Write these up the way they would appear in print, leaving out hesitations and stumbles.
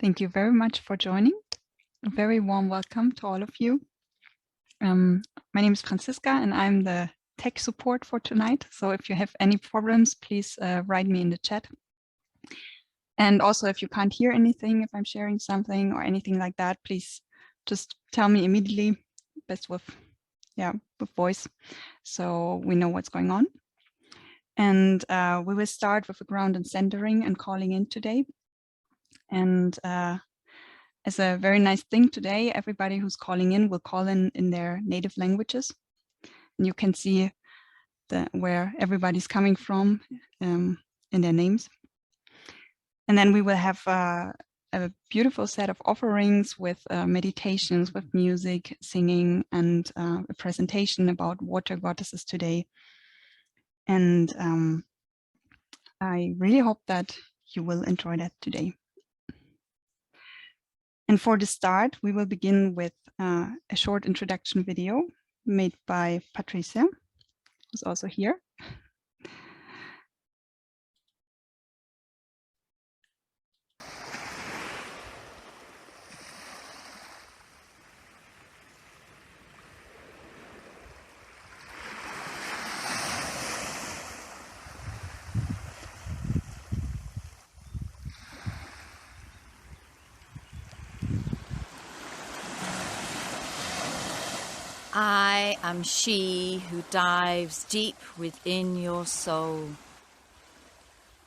Thank you very much for joining. A very warm welcome to all of you. My name is Franziska and I'm the tech support for tonight. So if you have any problems, please write me in the chat. And also if you can't hear anything, if I'm sharing something or anything like that, please just tell me immediately, best with voice, so we know what's going on. And we will start with a ground and centering and calling in today. And as a very nice thing today, everybody who's calling in will call in their native languages. And you can see where everybody's coming from in their names. And then we will have a beautiful set of offerings with meditations, with music, singing, and a presentation about water goddesses today. And I really hope that you will enjoy that today. And for the start, we will begin with a short introduction video made by Patricia, who's also here. I am she who dives deep within your soul.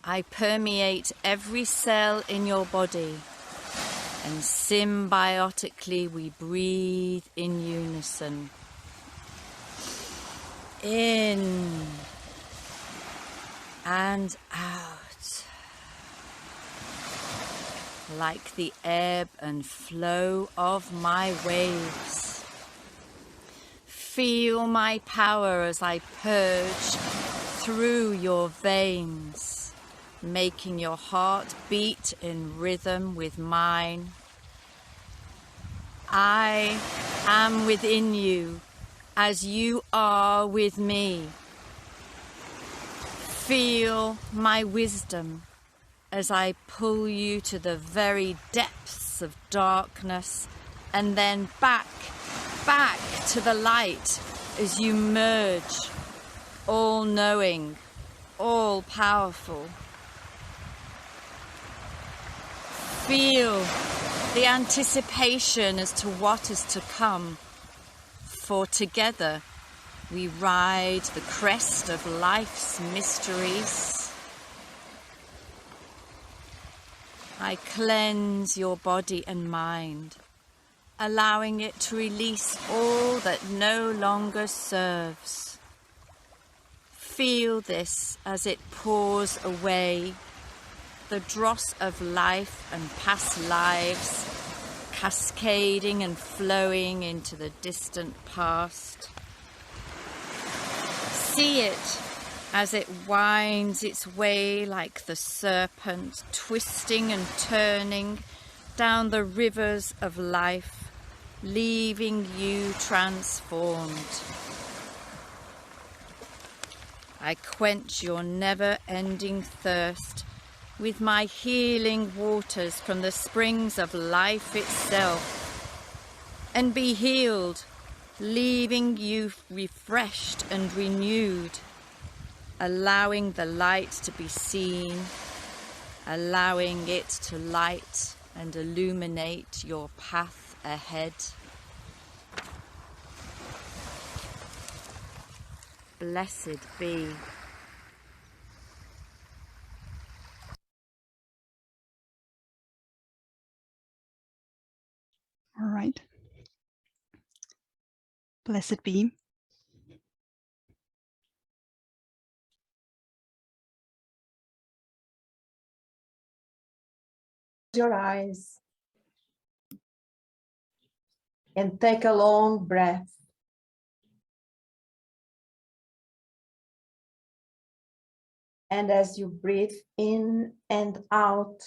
I permeate every cell in your body, and symbiotically we breathe in unison. In and out, like the ebb and flow of my waves. Feel my power as I purge through your veins, making your heart beat in rhythm with mine. I am within you as you are with me. Feel my wisdom as I pull you to the very depths of darkness and then back to the light as you merge, all-knowing, all-powerful. Feel the anticipation as to what is to come, for together we ride the crest of life's mysteries. I cleanse your body and mind, allowing it to release all that no longer serves. Feel this as it pours away, the dross of life and past lives, cascading and flowing into the distant past. See it as it winds its way like the serpent, twisting and turning down the rivers of life, leaving you transformed. I quench your never-ending thirst with my healing waters from the springs of life itself, and be healed, leaving you refreshed and renewed, allowing the light to be seen, allowing it to light and illuminate your path ahead. Blessed be. All right. Blessed be. Your eyes and take a long breath. And as you breathe in and out,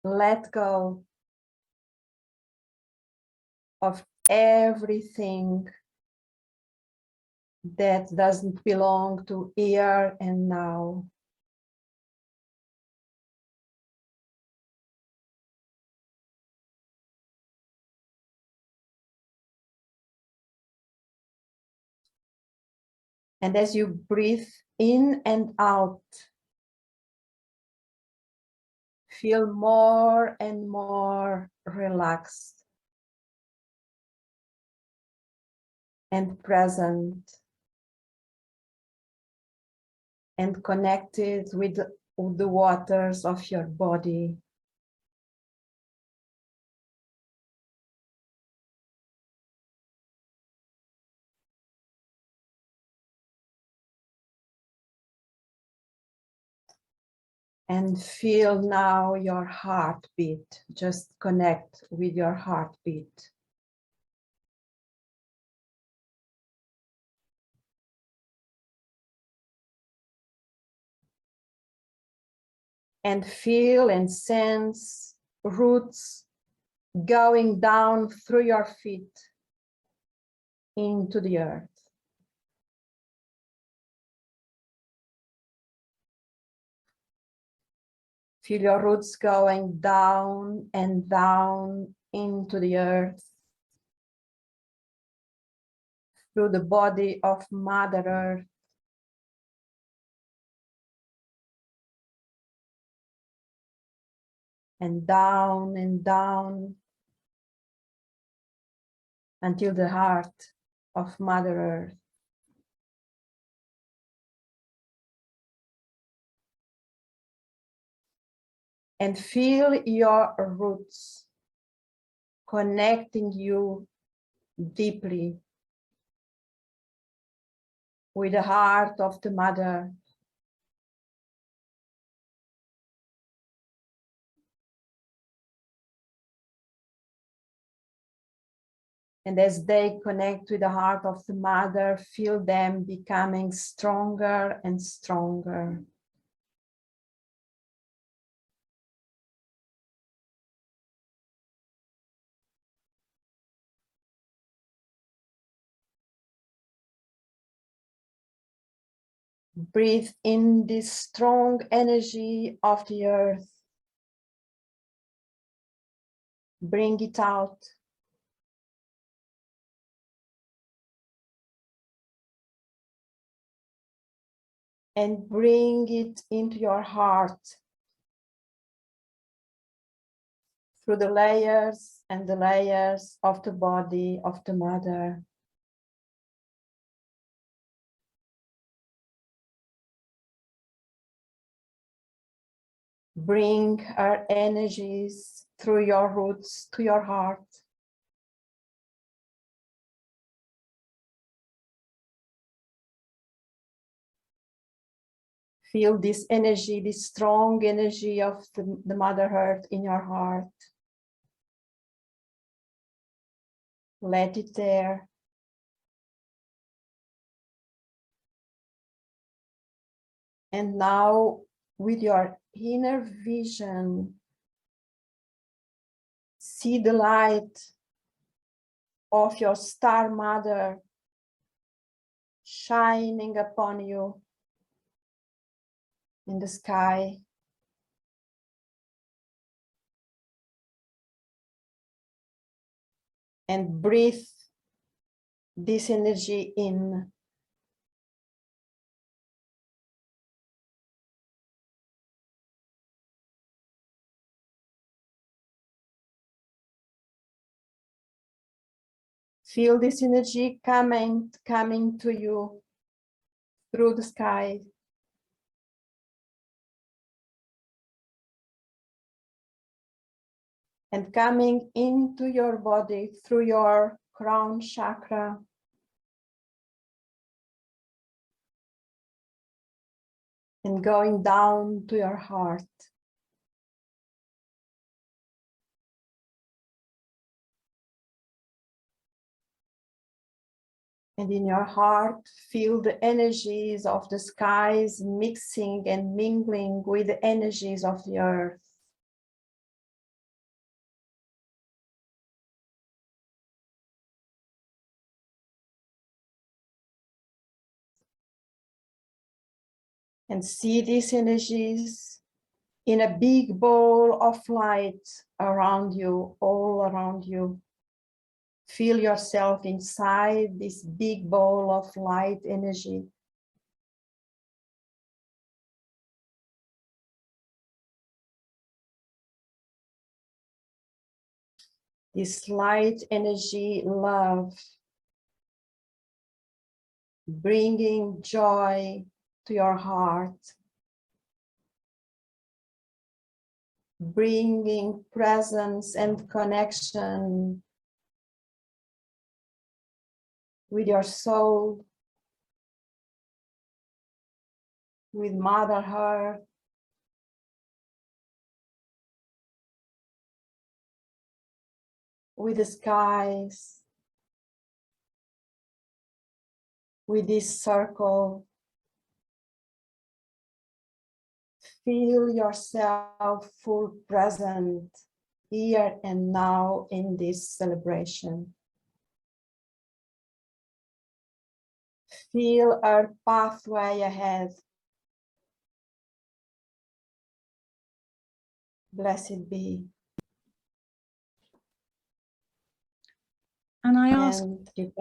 let go of everything that doesn't belong to here and now. And as you breathe in and out, feel more and more relaxed and present and connected with the waters of your body. And feel now your heartbeat. Just connect with your heartbeat. And feel and sense roots going down through your feet into the earth. Feel your roots going down and down into the earth, through the body of Mother Earth. And down until the heart of Mother Earth. And feel your roots connecting you deeply with the heart of the Mother. And as they connect with the heart of the Mother, feel them becoming stronger and stronger. Breathe in this strong energy of the earth. Bring it out. And bring it into your heart through the layers and the layers of the body of the Mother. Bring our energies through your roots to your heart. Feel this energy, this strong energy of the Mother Earth in your heart. Let it there. And now, with your inner vision, see the light of your Star Mother shining upon you in the sky. And breathe this energy in. Feel this energy coming to you through the sky. And coming into your body through your crown chakra. And going down to your heart. And in your heart, feel the energies of the skies mixing and mingling with the energies of the earth. And see these energies in a big ball of light around you, all around you. Feel yourself inside this big ball of light energy this light energy, love, bringing joy to your heart, bringing presence and connection with your soul, with Mother Earth, with the skies, with this circle. Feel yourself full present here and now in this celebration. Feel our pathway ahead. Blessed be. And I ask, And you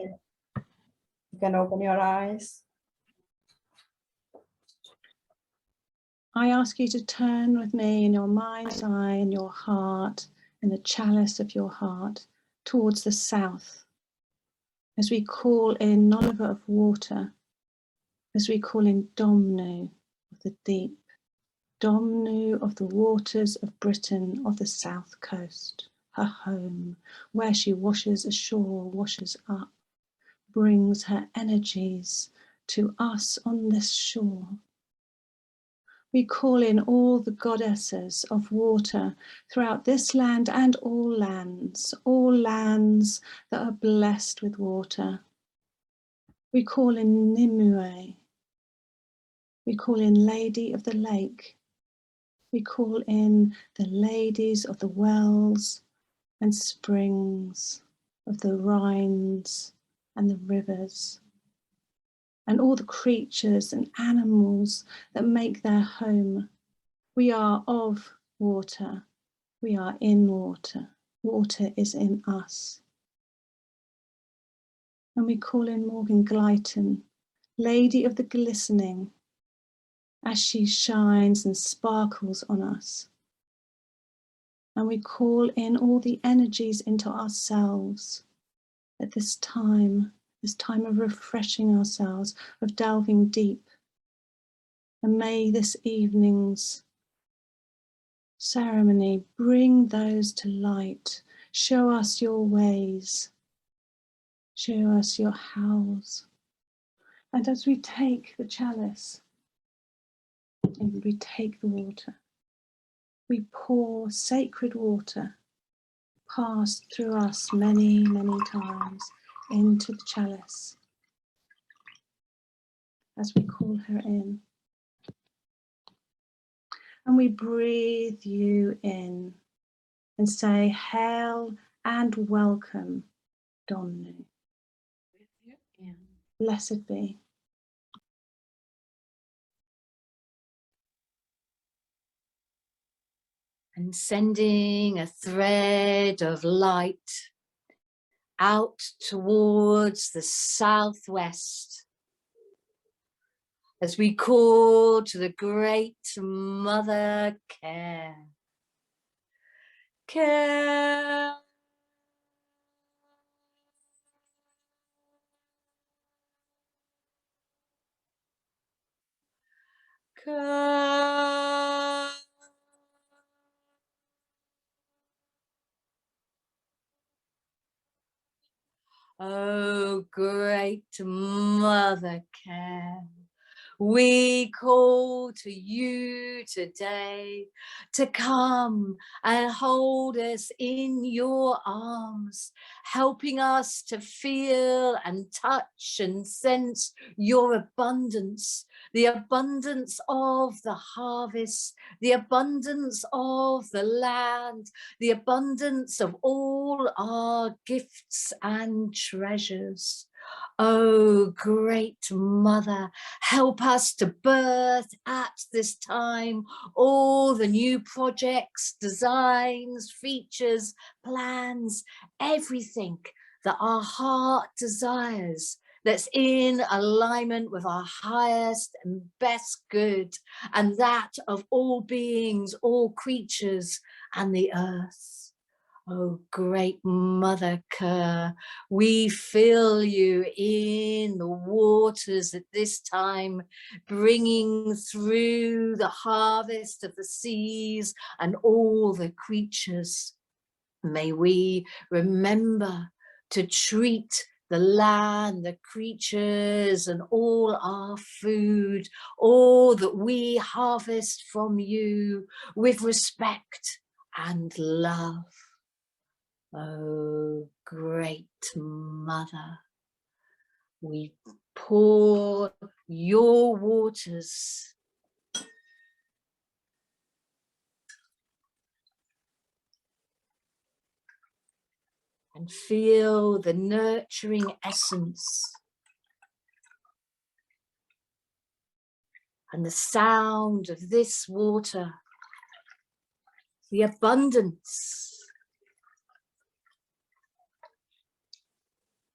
can open your eyes. I ask you to turn with me in your mind's eye and your heart, in the chalice of your heart, towards the south, as we call in Noliva of water, as we call in Domnu of the deep, Domnu of the waters of Britain, of the south coast, her home, where she washes ashore, washes up, brings her energies to us on this shore. We call in all the goddesses of water throughout this land and all lands that are blessed with water. We call in Nimue. We call in Lady of the Lake. We call in the ladies of the wells and springs, of the Rhines and the rivers, and all the creatures and animals that make their home. We are of water. We are in water. Water is in us. And we call in Morgan Glyton, Lady of the Glistening, as she shines and sparkles on us. And we call in all the energies into ourselves at this time of refreshing ourselves, of delving deep. And may this evening's ceremony bring those to light. Show us your ways. Show us your hows. And as we take the chalice and we take the water, we pour sacred water passed through us many, many times into the chalice as we call her in. And we breathe you in and say, hail and welcome, Domnu. Blessed be. And sending a thread of light out towards the southwest as we call to the great Mother Care. Care. Care. Oh, great Mother Care, we call to you today to come and hold us in your arms, helping us to feel and touch and sense your abundance, the abundance of the harvest, the abundance of the land, the abundance of all our gifts and treasures. Oh, great Mother, help us to birth at this time all the new projects, designs, features, plans, everything that our heart desires, that's in alignment with our highest and best good, and that of all beings, all creatures, and the earth. Oh, great Mother Kerr, we feel you in the waters at this time, bringing through the harvest of the seas and all the creatures. May we remember to treat the land, the creatures, and all our food, all that we harvest from you, with respect and love. Oh, great Mother, we pour your waters and feel the nurturing essence and the sound of this water, the abundance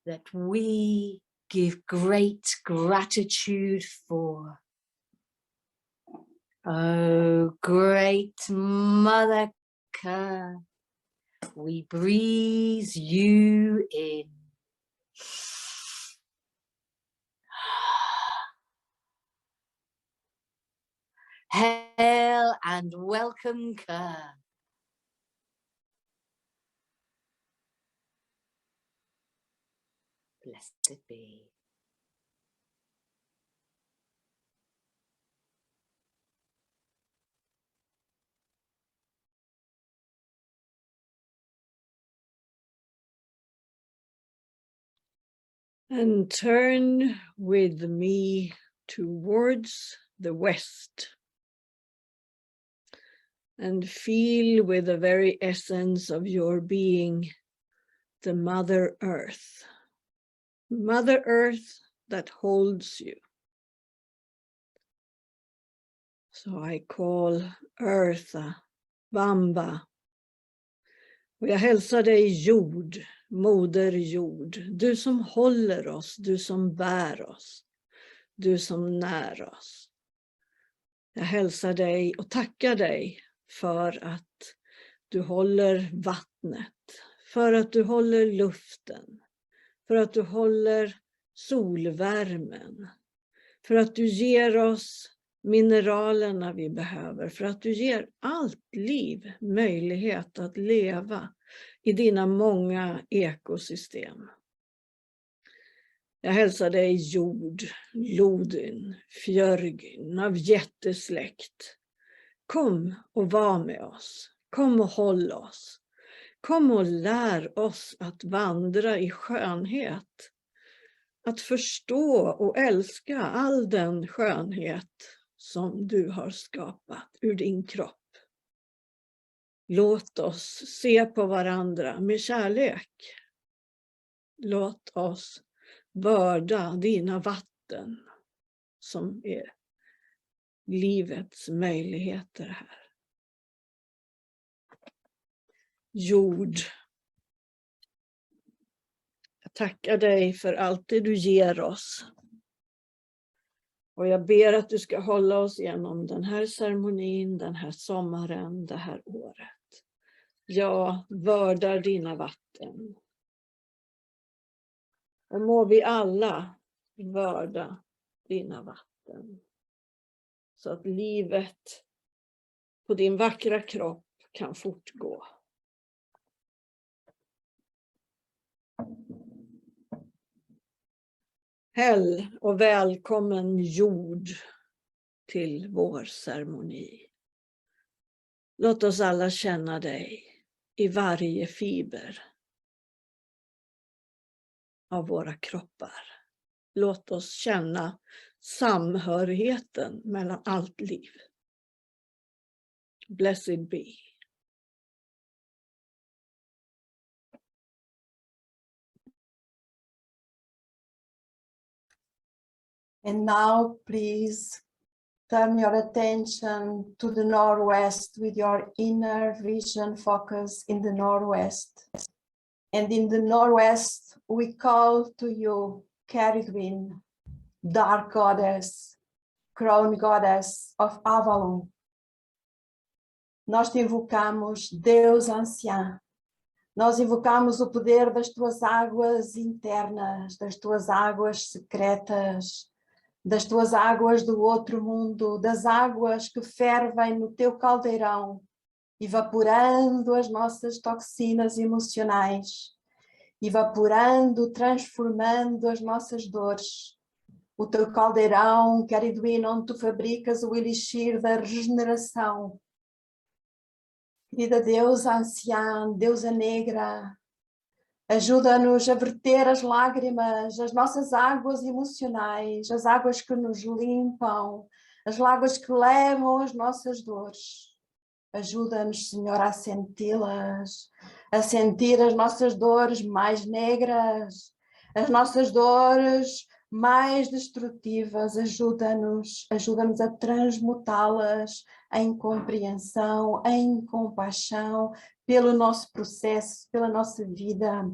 that we give great gratitude for. Oh, great Mother Kerr, we breathe you in. Hail and welcome, Kerr. Blessed be. And turn with me towards the west and feel with the very essence of your being the Mother Earth. Mother Earth that holds you. Så I call Eartha, Bamba. Och jag hälsar dig jord, moder jord. Du som håller oss, du som bär oss. Du som när oss. Jag hälsar dig och tackar dig för att du håller vattnet. För att du håller luften. För att du håller solvärmen. För att du ger oss mineralerna vi behöver. För att du ger allt liv möjlighet att leva i dina många ekosystem. Jag hälsar dig jord, Lodin, Fjörgyn av jättesläkt. Kom och var med oss. Kom och håll oss. Kom och lär oss att vandra i skönhet. Att förstå och älska all den skönhet som du har skapat ur din kropp. Låt oss se på varandra med kärlek. Låt oss börda dina vatten som är livets möjligheter här. Jord. Jag tackar dig för allt det du ger oss. Och jag ber att du ska hålla oss genom den här ceremonin, den här sommaren, det här året. Jag vördar dina vatten. Och må vi alla vörda dina vatten. Så att livet på din vackra kropp kan fortgå. Häll och välkommen jord till vår ceremoni. Låt oss alla känna dig i varje fiber av våra kroppar. Låt oss känna samhörigheten mellan allt liv. Blessed be. And now, please turn your attention to the Northwest with your inner vision focus in the Northwest. And in the Northwest, we call to you, Kerigwin, Dark Goddess, Crown Goddess of Avalon. Nós te invocamos, Deus Anciã, Nós invocamos o poder das tuas águas internas, das tuas águas secretas, das tuas águas do outro mundo, das águas que fervem no teu caldeirão, evaporando as nossas toxinas emocionais, evaporando, transformando as nossas dores. O teu caldeirão, Cariduíno, onde tu fabricas o elixir da regeneração. Querida deusa anciã, deusa negra, ajuda-nos a verter as lágrimas, as nossas águas emocionais, as águas que nos limpam, as águas que levam as nossas dores. Ajuda-nos, Senhor, a senti-las, a sentir as nossas dores mais negras, as nossas dores mais destrutivas. Ajuda-nos a transmutá-las em compreensão, em compaixão, pelo nosso processo, pela nossa vida.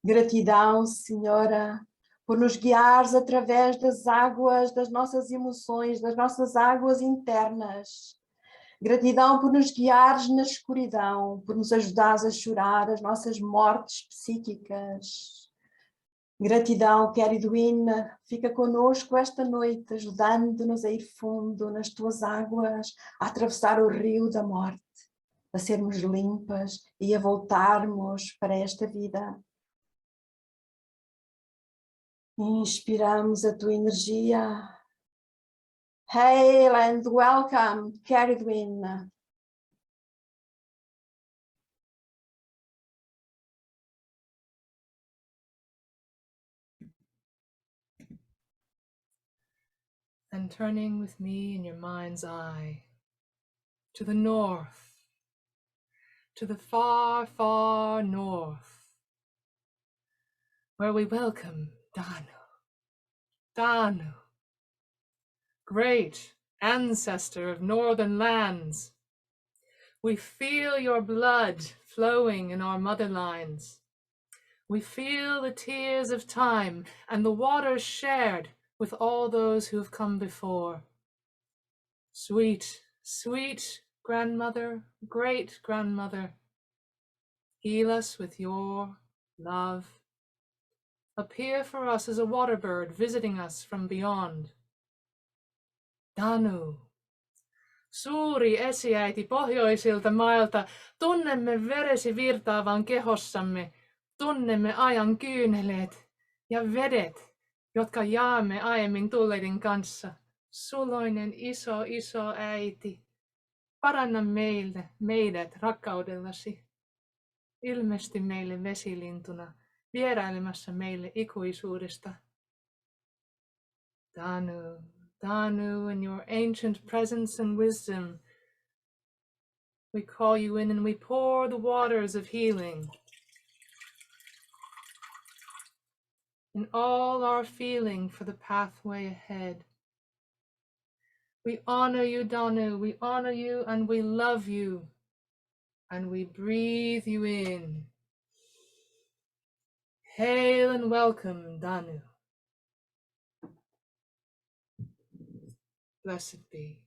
Gratidão, Senhora, por nos guiares através das águas, das nossas emoções, das nossas águas internas. Gratidão por nos guiares na escuridão, por nos ajudares a chorar as nossas mortes psíquicas. Gratidão, Cariduína, fica conosco esta noite, ajudando-nos a ir fundo nas tuas águas, a atravessar o rio da morte, a sermos limpas e a voltarmos para esta vida. Inspiramos a tua energia. Hail and welcome, Cariduína. And turning with me in your mind's eye to the north, to the far, far north, where we welcome Danu. Danu, great ancestor of northern lands. We feel your blood flowing in our mother lines. We feel the tears of time and the waters shared with all those who have come before. Sweet, sweet grandmother, great grandmother, heal us with your love. Appear for us as a water bird visiting us from beyond. Danu, suuri esiäiti pohjoisilta mailta, tunnemme veresi virtaavan kehossamme, tunnemme ajan kyyneleet ja vedet, jotka jaamme aiemmin tulleiden kanssa. Suloinen iso, iso äiti, paranna meidät rakkaudellasi. Ilmesty meille vesilintuna, vierailemassa meille ikuisuudesta. Danu, Danu, in your ancient presence and wisdom, we call you in and we pour the waters of healing in all our feeling for the pathway ahead. We honor you, Danu, we honor you and we love you, and we breathe you in. Hail and welcome, Danu. Blessed be.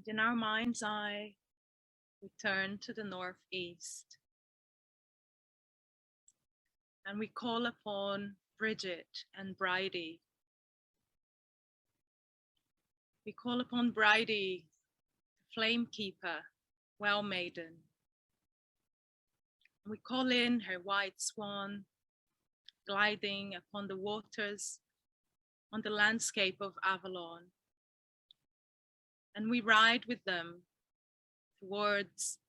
In our mind's eye, we turn to the northeast and we call upon Bridget and Bridie. We call upon Bridie, flame keeper, well maiden. We call in her white swan, gliding upon the waters on the landscape of Avalon. And we ride with them towards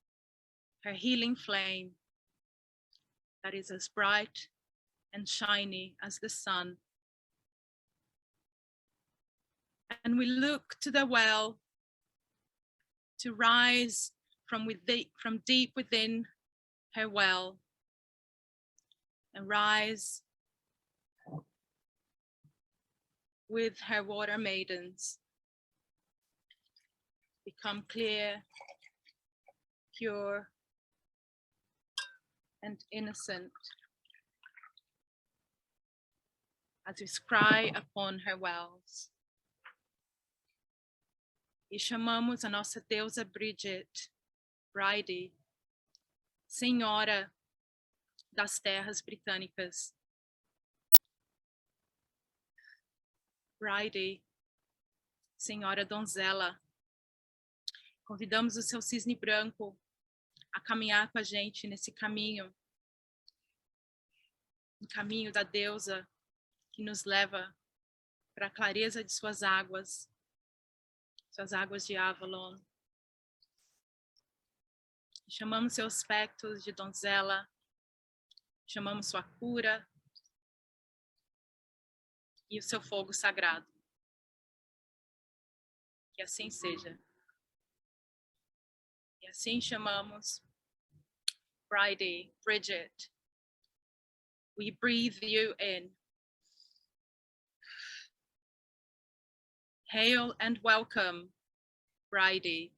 her healing flame that is as bright and shiny as the sun. And we look to the well to rise from deep within her well and rise with her water maidens, become clear, pure, and innocent. as we scry upon her wells. E chamamos a nossa deusa Bridget, Bridie, Senhora das Terras Britânicas. Bridie, Senhora Donzela. Convidamos o seu cisne branco a caminhar com a gente nesse caminho, o caminho da deusa que nos leva para a clareza de suas águas de Avalon. Chamamos seus aspectos de donzela, chamamos sua cura e o seu fogo sagrado. Que assim seja. E assim chamamos Bridie, Bridget. We breathe you in. Hail and welcome, Bridie.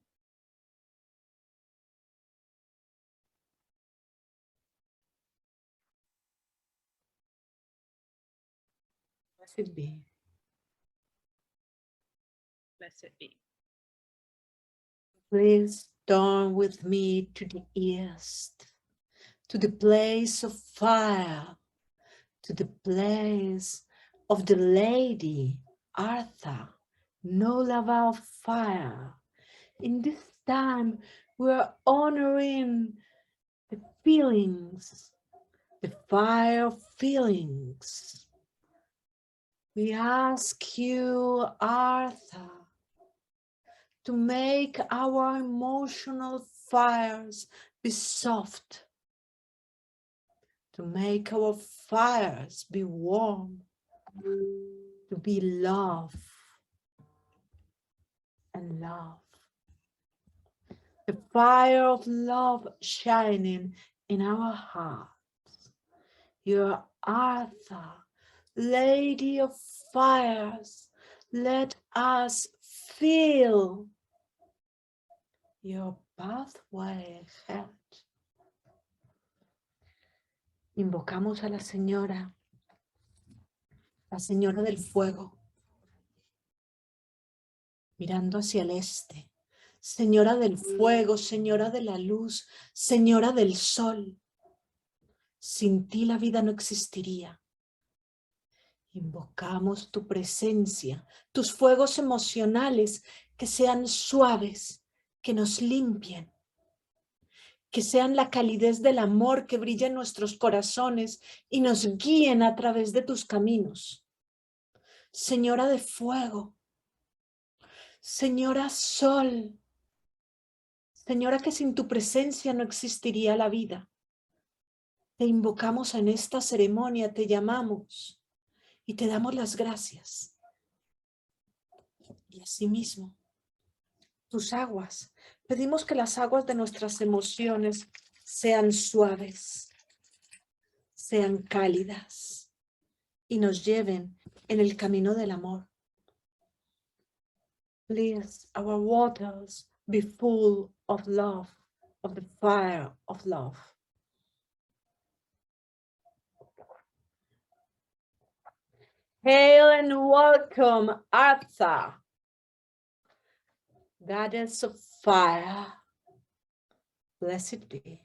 Blessed be. Blessed be. Please turn with me to the east, to the place of fire, to the place of the Lady Artha, no lava of fire. In this time, we are honoring the feelings, the fire feelings. We ask you, Artha, to make our emotional fires be soft, to make our fires be warm, to be love and love. The fire of love shining in our hearts. Your Artha, Lady of Fires, let us feel your pathway ahead. Invocamos a la Señora del Fuego, mirando hacia el este. Señora del Fuego, Señora de la Luz, Señora del Sol. Sin ti la vida no existiría. Invocamos tu presencia, tus fuegos emocionales que sean suaves, que nos limpien, que sean la calidez del amor que brilla en nuestros corazones y nos guíen a través de tus caminos. Señora de Fuego, Señora Sol, Señora que sin tu presencia no existiría la vida. Te invocamos en esta ceremonia, te llamamos y te damos las gracias. Y asimismo, tus aguas, pedimos que las aguas de nuestras emociones sean suaves, sean cálidas y nos lleven en el camino del amor. Please, our waters be full of love, of the fire of love. Hail and welcome, Artha, Goddess of Fire. Blessed be.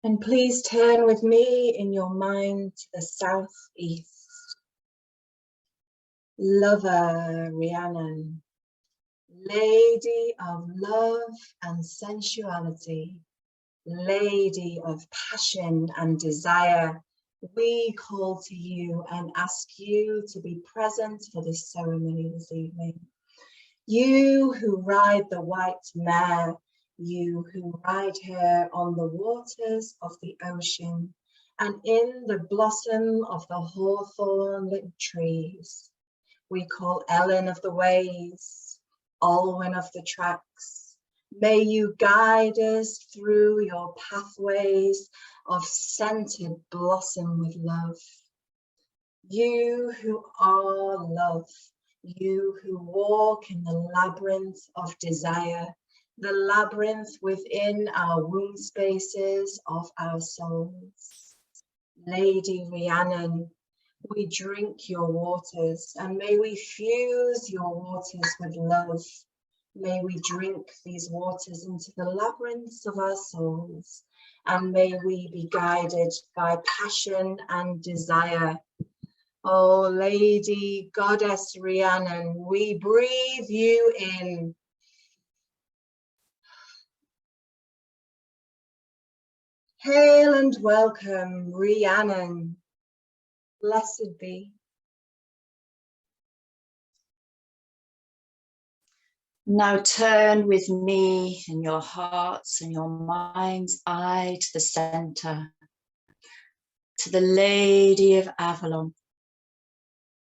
And please turn with me in your mind to the southeast. Lover Rhiannon, Lady of love and sensuality, Lady of passion and desire, we call to you and ask you to be present for this ceremony this evening. You who ride the white mare, you who ride her on the waters of the ocean and in the blossom of the hawthorn-lit trees. We call Ellen of the ways, Olwen of the tracks. May you guide us through your pathways of scented blossom with love. You who are love, you who walk in the labyrinth of desire, the labyrinth within our womb spaces of our souls. Lady Rhiannon, we drink your waters, and may we fuse your waters with love. May we drink these waters into the labyrinths of our souls, and may we be guided by passion and desire. Oh, Lady Goddess Rhiannon, we breathe you in. Hail and welcome, Rhiannon. Blessed be. Now turn with me in your hearts and your mind's eye to the center, to the Lady of Avalon.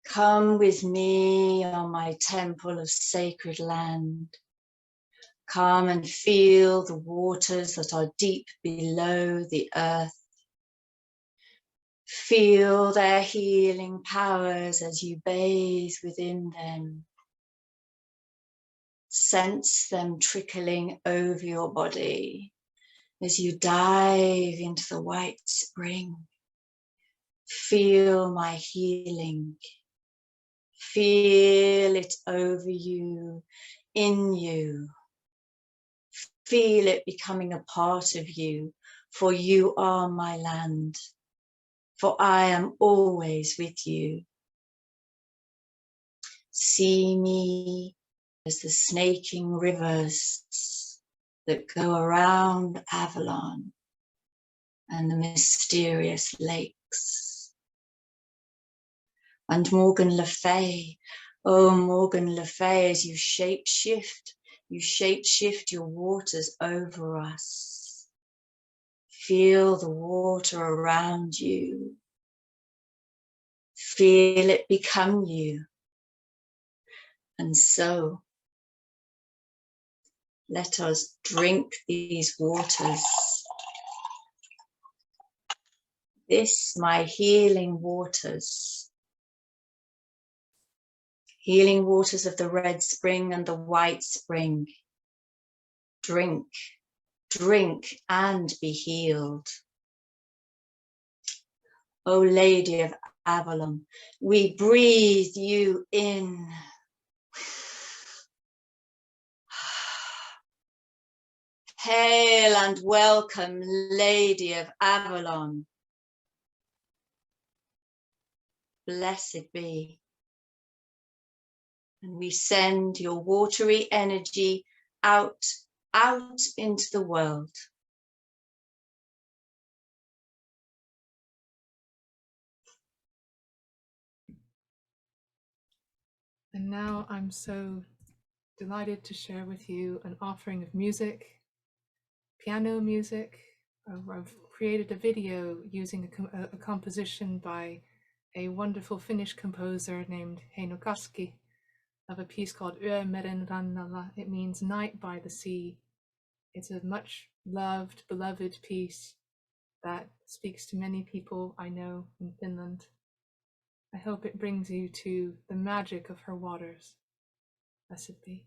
Come with me on my temple of sacred land. Come and feel the waters that are deep below the earth. Feel their healing powers as you bathe within them. Sense them trickling over your body as you dive into the white spring. Feel my healing. Feel it over you, in you. Feel it becoming a part of you, for you are my land, for I am always with you. See me as the snaking rivers that go around Avalon and the mysterious lakes. And Morgan Le Fay, oh Morgan Le Fay, as you shape-shift your waters over us. Feel the water around you. Feel it become you. And so, let us drink these waters. This, my healing waters. Healing waters of the red spring and the white spring. Drink, drink and be healed. O Lady of Avalon, we breathe you in. Hail and welcome, Lady of Avalon. Blessed be. And we send your watery energy out into the world. And now I'm so delighted to share with you an offering of music, piano music. I've created a video using a composition by a wonderful Finnish composer named Heino Kaski of a piece called Yömeren rannalla. It means night by the sea. It's a much loved, beloved piece that speaks to many people I know in Finland. I hope it brings you to the magic of her waters. Blessed be.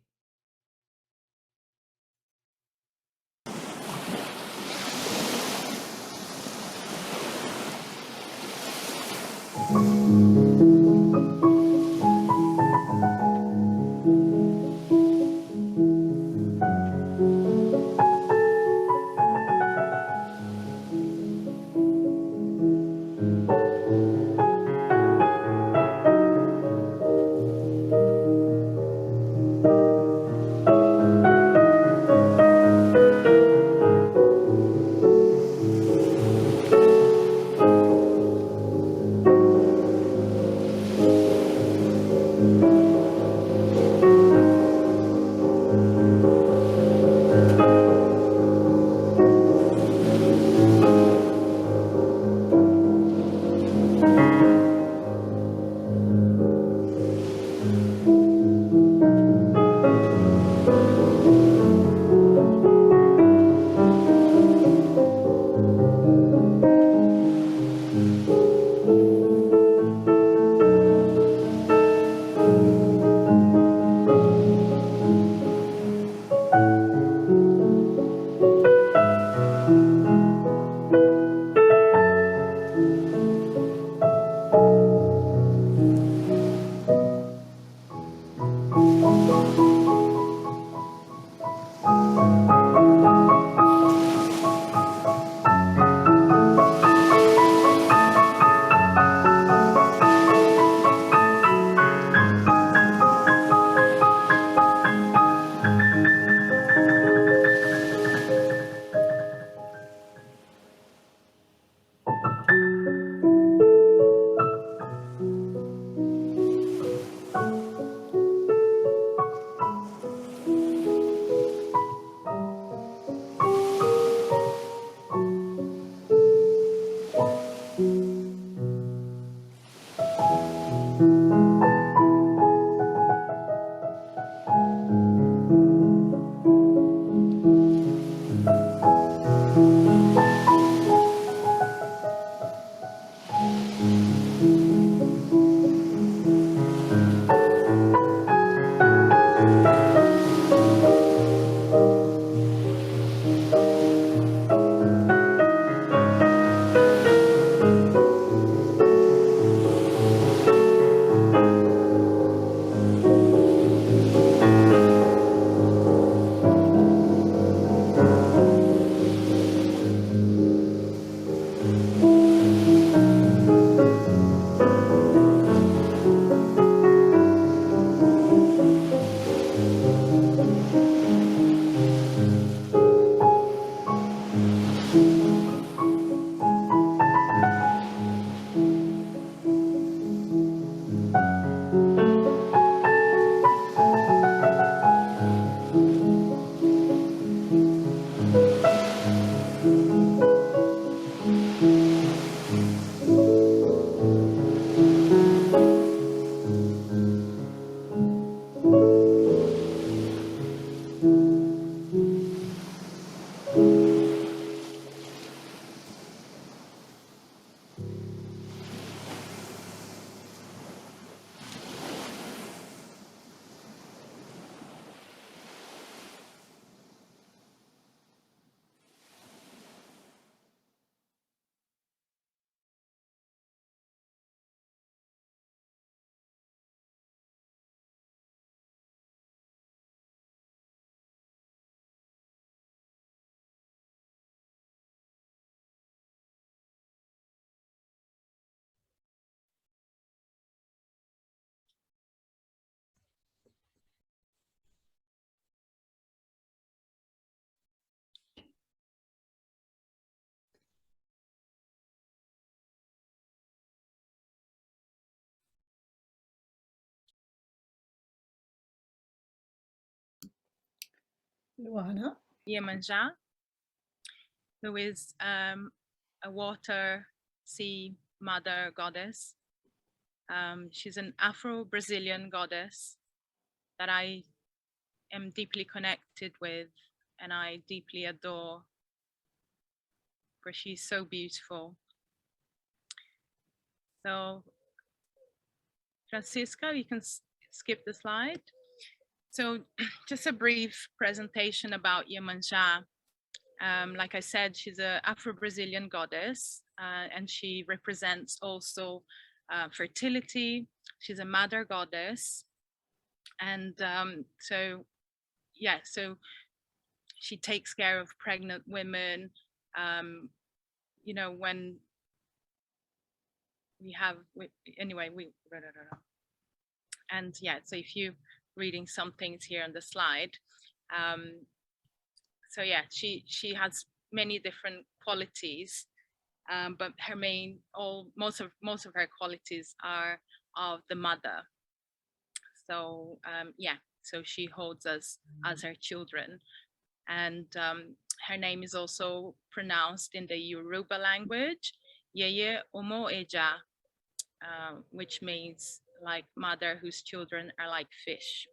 Luana. Iemanjá, who is a water sea mother goddess. She's an Afro-Brazilian goddess that I am deeply connected with and I deeply adore, for she's so beautiful. So Francisca, you can skip the slide. So just a brief presentation about Iemanjá. Like I said, she's an Afro-Brazilian goddess and she represents also fertility. She's a mother goddess. And so she takes care of pregnant women. You know, when we have, and yeah, so if you reading some things here on the slide, so yeah, she has many different qualities, but her most of her qualities are of the mother. So yeah, so she holds us as her children, and her name is also pronounced in the Yoruba language, Yeye Omo Eja, which means like mother whose children are like fish.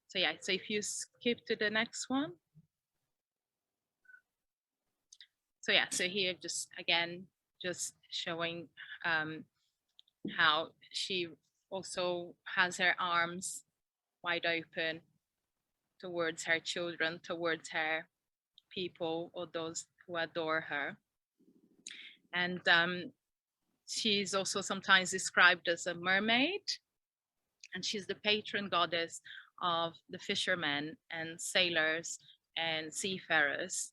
So yeah, so if you skip to the next one. So yeah, so here just again, just showing how she also has her arms wide open towards her children, towards her people or those who adore her. And she's also sometimes described as a mermaid, and she's the patron goddess of the fishermen and sailors and seafarers.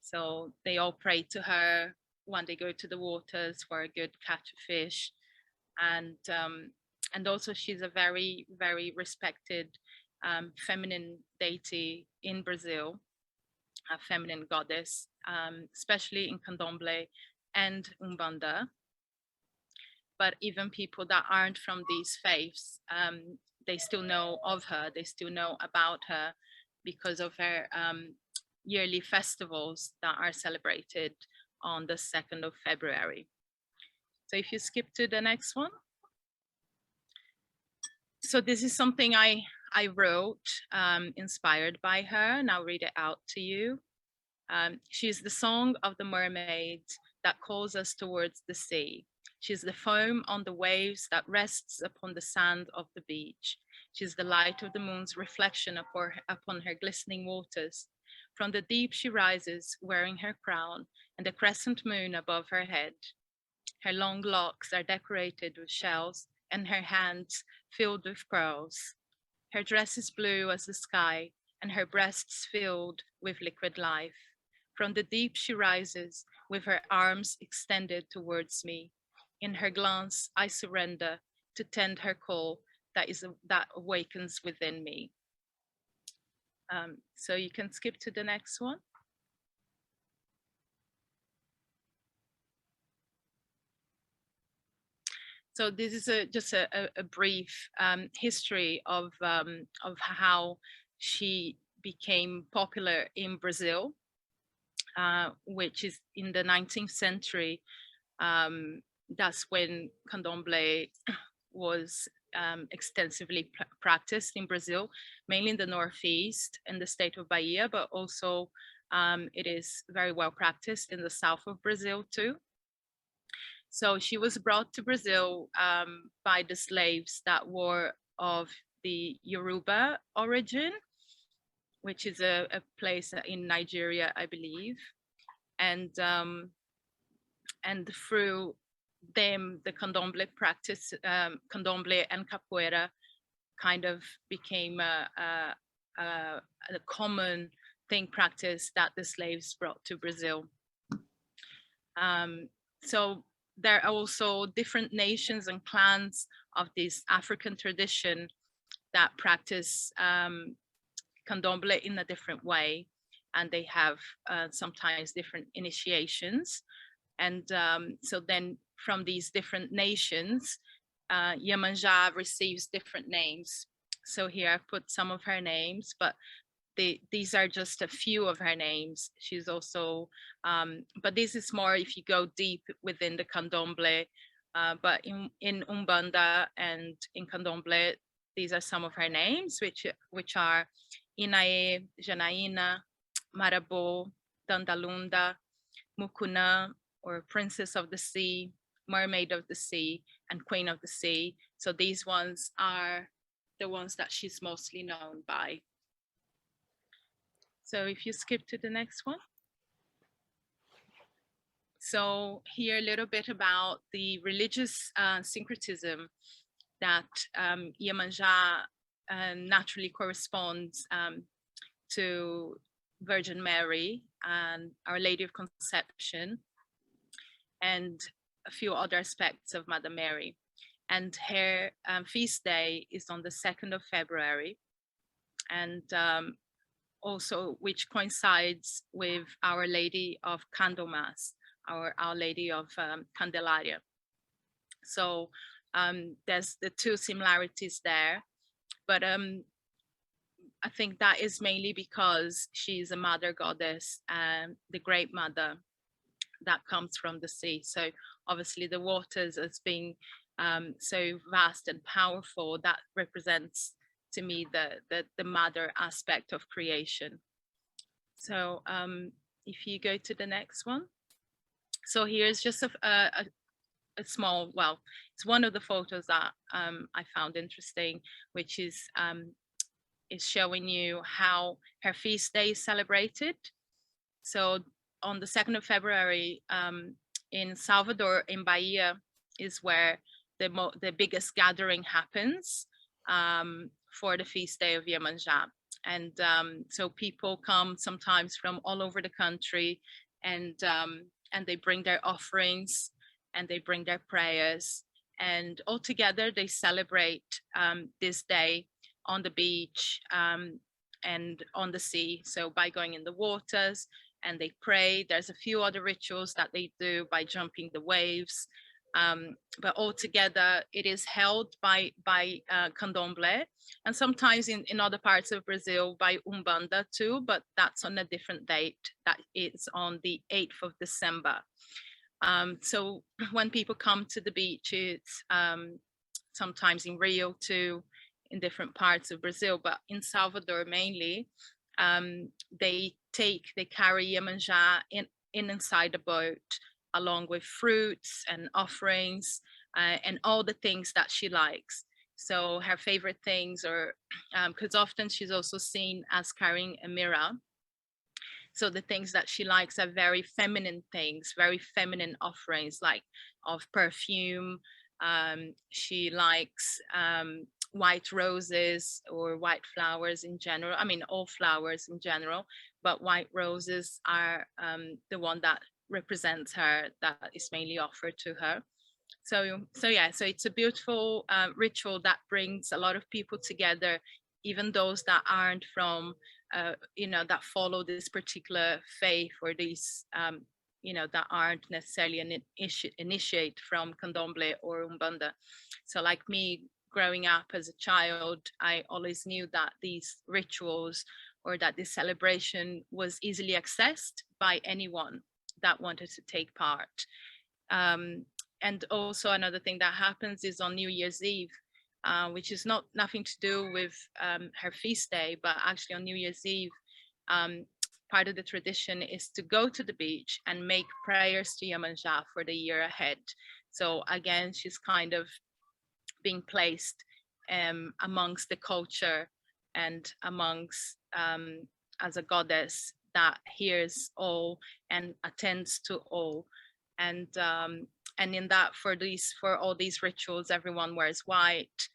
So they all pray to her when they go to the waters for a good catch of fish. And also she's a very, very respected feminine deity in Brazil, a feminine goddess, especially in Candomblé and Umbanda. But even people that aren't from these faiths, they still know of her, they still know about her because of her yearly festivals that are celebrated on the 2nd of February. So if you skip to the next one. So this is something I wrote inspired by her, and I'll read it out to you. She's the song of the mermaid that calls us towards the sea. She's the foam on the waves that rests upon the sand of the beach. She's the light of the moon's reflection upon her glistening waters. From the deep she rises, wearing her crown and the crescent moon above her head. Her long locks are decorated with shells and her hands filled with pearls. Her dress is blue as the sky and her breasts filled with liquid life. From the deep she rises with her arms extended towards me. In her glance, I surrender to tend her call that awakens within me. So you can skip to the next one. So this is just a brief history of how she became popular in Brazil, which is in the 19th century. That's when Candomblé was extensively practiced in Brazil, mainly in the Northeast and the state of Bahia, but also it is very well practiced in the south of Brazil too. So she was brought to Brazil by the slaves that were of the Yoruba origin, which is a place in Nigeria, I believe. And through them, the Candomblé practice, Candomblé and Capoeira kind of became a common thing practice that the slaves brought to Brazil. So there are also different nations and clans of this African tradition that practice Candomblé in a different way, and they have sometimes different initiations. And so then from these different nations, Iemanjá receives different names. So here I've put some of her names, but these are just a few of her names. She's also, but this is more if you go deep within the Candomblé. But in Umbanda and in Candomblé, these are some of her names, which are Inae, Janaína, Marabô, Dandalunda, Mukuna, or Princess of the Sea, Mermaid of the Sea, and Queen of the Sea. So these ones are the ones that she's mostly known by. So if you skip to the next one. So here a little bit about the religious syncretism that Iemanjá naturally corresponds to Virgin Mary and Our Lady of Conception, and a few other aspects of Mother Mary. And her feast day is on the 2nd of February, and also which coincides with Our Lady of Candlemas, Our Lady of Candelaria. So there's the two similarities there, but I think that is mainly because she's a mother goddess, the great mother that comes from the sea. So obviously the waters as being so vast and powerful, that represents to me the mother aspect of creation. So if you go to the next one. So here's just a small, well, it's one of the photos that I found interesting, which is showing you how her feast day is celebrated. So on the 2nd of February in Salvador, in Bahia, is where the biggest gathering happens for the feast day of Iemanjá. And so people come sometimes from all over the country, and they bring their offerings and they bring their prayers, and all together they celebrate this day on the beach and on the sea. So by going in the waters, and they pray. There's a few other rituals that they do by jumping the waves. But altogether, it is held by Candomblé, and sometimes in other parts of Brazil by Umbanda too, but that's on a different date. That is on the 8th of December. So when people come to the beach, it's sometimes in Rio too, in different parts of Brazil, but in Salvador mainly, they carry Iemanjá inside a boat, along with fruits and offerings and all the things that she likes. So her favorite things are, because often she's also seen as carrying a mirror. So the things that she likes are very feminine things, very feminine offerings, like of perfume. She likes white roses or white flowers in general. I mean, all flowers in general, but white roses are the one that represents her, that is mainly offered to her. So yeah, so it's a beautiful ritual that brings a lot of people together, even those that aren't from that follow this particular faith, or these that aren't necessarily an initiate from Candomblé or Umbanda. So like me, growing up as a child, I always knew that these rituals, or that this celebration, was easily accessed by anyone that wanted to take part. And also another thing that happens is on New Year's Eve, which is nothing to do with her feast day, but actually on New Year's Eve, part of the tradition is to go to the beach and make prayers to Iemanjá for the year ahead. So again, she's kind of being placed amongst the culture and amongst as a goddess that hears all and attends to all. And in that, for all these rituals, everyone wears white,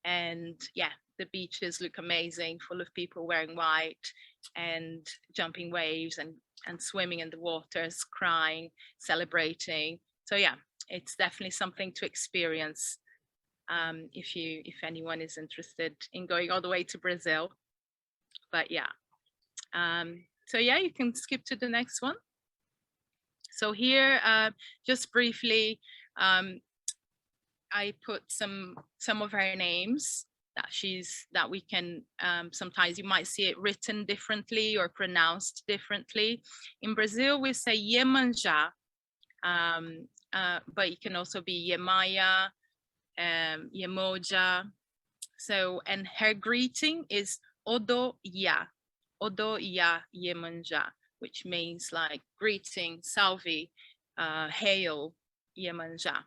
and yeah, the beaches look amazing, full of people wearing white and jumping waves and swimming in the waters, crying, celebrating. So yeah, it's definitely something to experience if anyone is interested in going all the way to Brazil. But yeah, so yeah, you can skip to the next one. So here, just briefly, I put some of her names that we can, sometimes you might see it written differently or pronounced differently. In Brazil, we say Iemanjá, but it can also be Yemaya, Yemoja. So, and her greeting is Odoya, Odoya Iemanjá, which means like greeting, salve, hail, Iemanjá.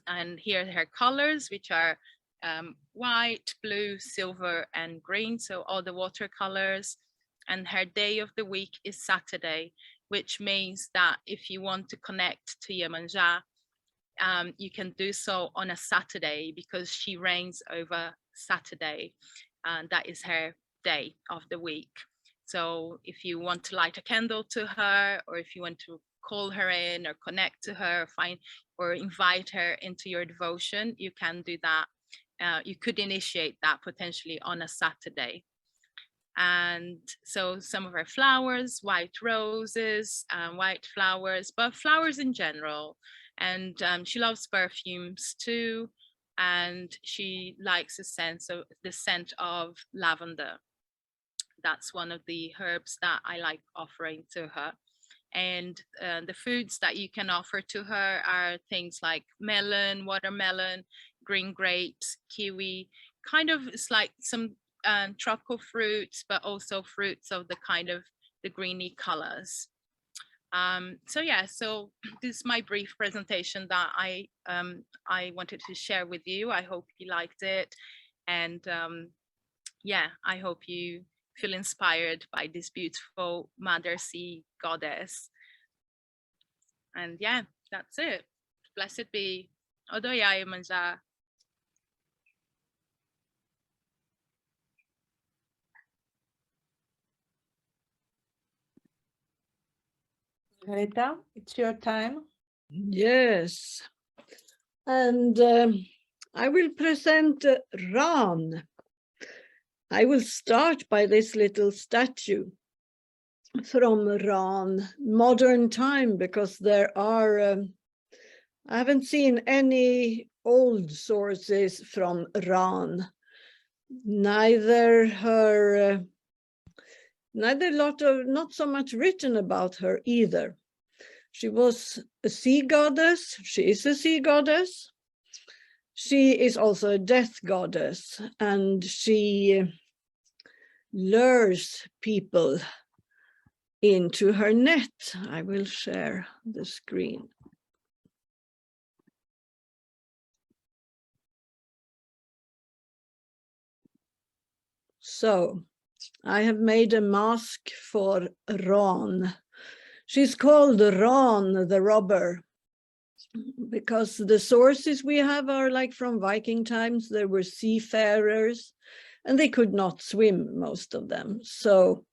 And here are her colors, which are white, blue, silver, and green. So all the watercolors. And her day of the week is Saturday, which means that if you want to connect to Iemanjá, you can do so on a Saturday, because she reigns over Saturday, and that is her day of the week. So if you want to light a candle to her, or if you want to call her in or connect to her, or invite her into your devotion, you can do that. You could initiate that potentially on a Saturday. And so some of her flowers, white roses, white flowers, but flowers in general. And she loves perfumes too. And she likes the scent of lavender. That's one of the herbs that I like offering to her. And the foods that you can offer to her are things like melon, watermelon, green grapes, kiwi, kind of, it's like some tropical fruits, but also fruits of the kind of the greeny colors. So yeah, so this is my brief presentation that I wanted to share with you. I hope you liked it. And yeah, I hope you feel inspired by this beautiful Mother Sea goddess. And yeah, that's it. Blessed be Odoya Iemanjá. Rita, it's your time. Yes. And I will present Ran. I will start by this little statue from Ran, modern time, because there are, I haven't seen any old sources from Ran, neither not so much written about her either. She was a sea goddess. She is a sea goddess. She is also a death goddess, and she lures people into her net. I will share the screen. So I have made a mask for Ran. She's called Ran the robber, because the sources we have are like from Viking times. There were seafarers and they could not swim, most of them. So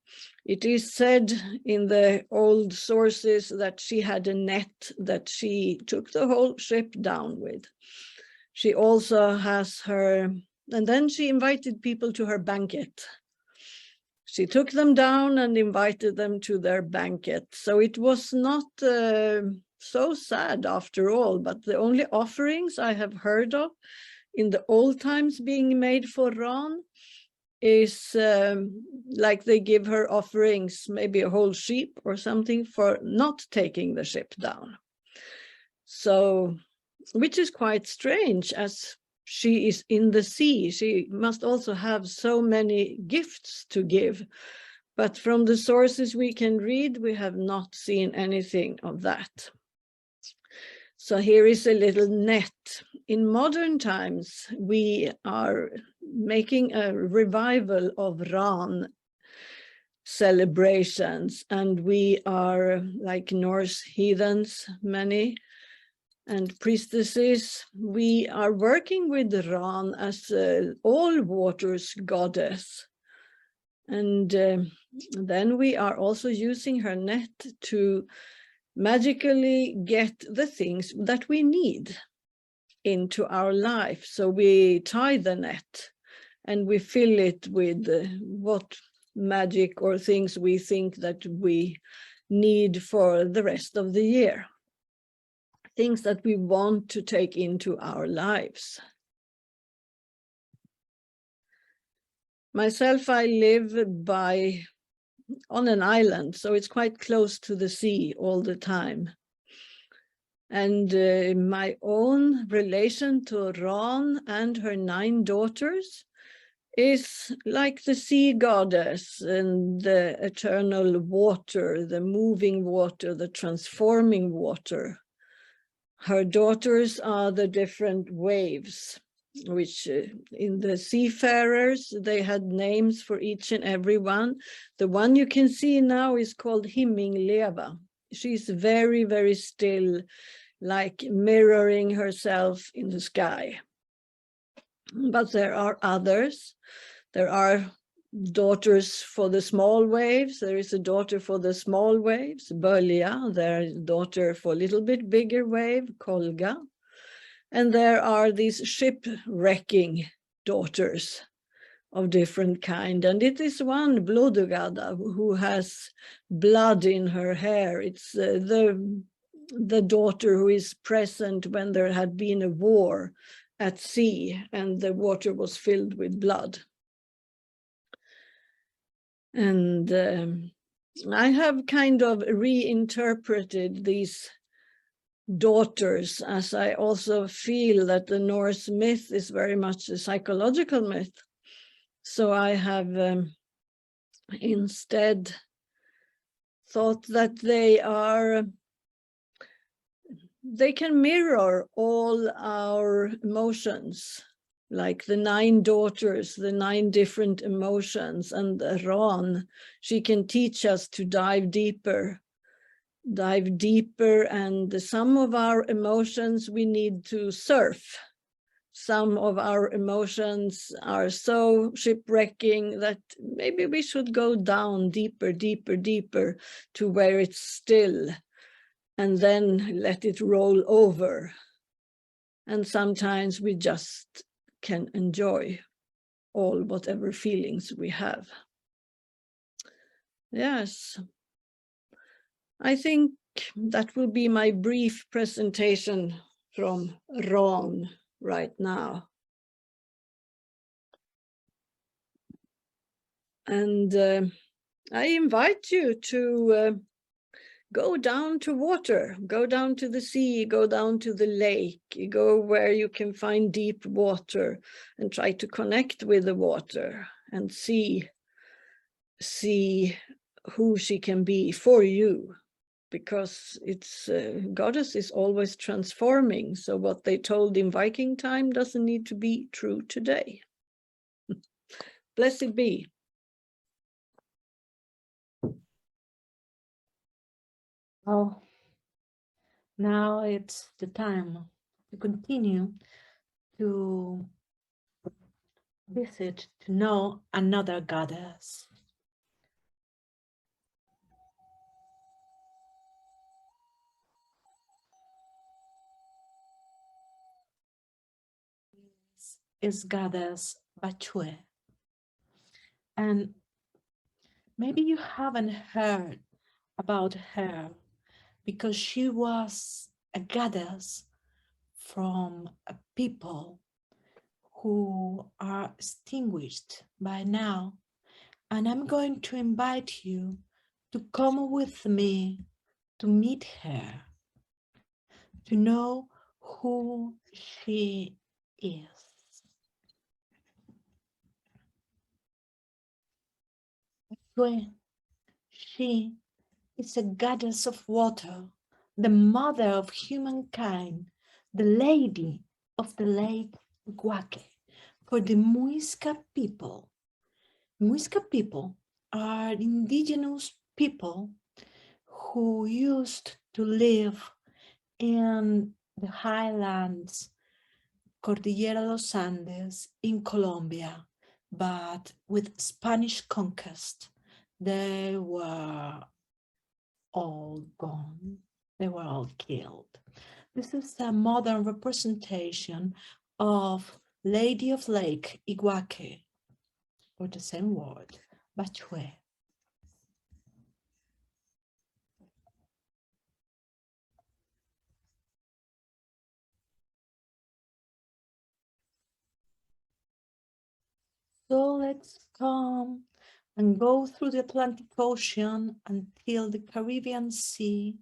it is said in the old sources that she had a net that she took the whole ship down with. She also has her, and then she invited people to her banquet. She took them down and invited them to their banquet. So it was not so sad after all, but the only offerings I have heard of in the old times being made for Ran is like they give her offerings, maybe a whole sheep or something, for not taking the ship down. So, which is quite strange, as she is in the sea. She must also have so many gifts to give. But from the sources we can read, we have not seen anything of that. So here is a little net. In modern times, we are making a revival of Ran celebrations, and we are, like Norse heathens, many, and priestesses, we are working with Ran as all waters goddess. And then we are also using her net to magically get the things that we need into our life. So we tie the net and we fill it with what magic or things we think that we need for the rest of the year. Things that we want to take into our lives. Myself, I live on an island, so it's quite close to the sea all the time. And my own relation to Ran and her 9 daughters is like the sea goddess and the eternal water, the moving water, the transforming water. Her daughters are the different waves, which in the seafarers, they had names for each and every one. The one you can see now is called Himmingleva. She's very, very still, like mirroring herself in the sky. But there are others. There are daughters for the small waves. There is a daughter for the small waves, Bölja. There is a daughter for a little bit bigger wave, Kolga. And there are these shipwrecking daughters of different kind. And it is one Blodugada who has blood in her hair. It's the daughter who is present when there had been a war at sea and the water was filled with blood. And I have kind of reinterpreted these daughters, as I also feel that the Norse myth is very much a psychological myth. So I have instead thought that they can mirror all our emotions, like the 9 daughters, the 9 different emotions, and Ran, she can teach us to dive deeper, and some of our emotions we need to surf. Some of our emotions are so shipwrecking that maybe we should go down deeper to where it's still, and then let it roll over. And sometimes we just can enjoy whatever feelings we have. Yes, I think that will be my brief presentation from Ran right now. And I invite you to go down to water, go down to the sea, go down to the lake, go where you can find deep water and try to connect with the water and see who she can be for you, because it's goddess is always transforming. So what they told in Viking time doesn't need to be true today. Blessed be. Well, now it's the time to continue to visit, to know another goddess. This is goddess Bachue. And maybe you haven't heard about her, because she was a goddess from a people who are extinguished by now. And I'm going to invite you to come with me to meet her, to know who she is. She is a goddess of water, the mother of humankind, the lady of the lake Iguaque. For the Muisca people are indigenous people who used to live in the highlands, Cordillera de los Andes in Colombia, but with Spanish conquest, they were all gone. They were all killed. This is a modern representation of Lady of Lake Iguaque, or the same word, Bachue. So let's come and go through the Atlantic Ocean until the Caribbean Sea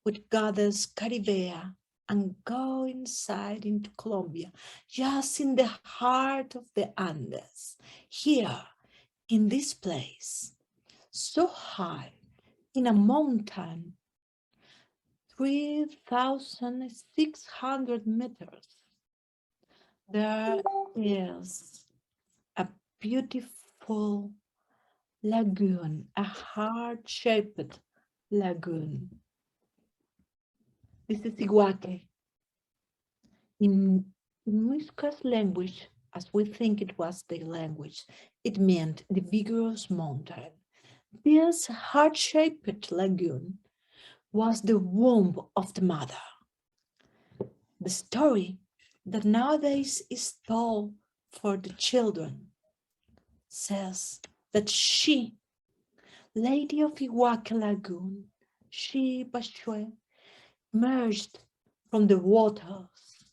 with Goddess Caribea and go inside into Colombia, just in the heart of the Andes, here in this place, so high in a mountain, 3,600 meters. There is a beautiful lagoon, a heart-shaped lagoon. This is Iguaque. In Muisca's language, as we think it was the language, it meant the vigorous mountain. This heart-shaped lagoon was the womb of the mother. The story that nowadays is told for the children says that she, Lady of Iguaque Lagoon, she, Bachué, emerged from the waters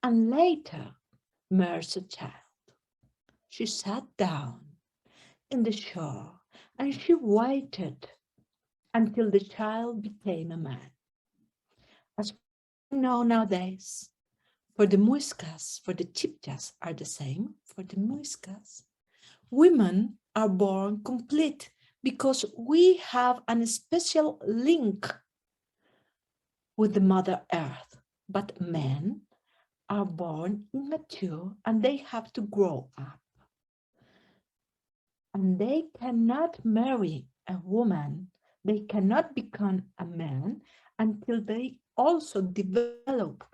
and later nursed a child. She sat down in the shore and she waited until the child became a man. As we know nowadays, for the Muiscas, for the Chibchas are the same, for the Muiscas, women are born complete because we have a special link with the Mother Earth, but men are born immature and they have to grow up. And they cannot marry a woman, they cannot become a man until they also develop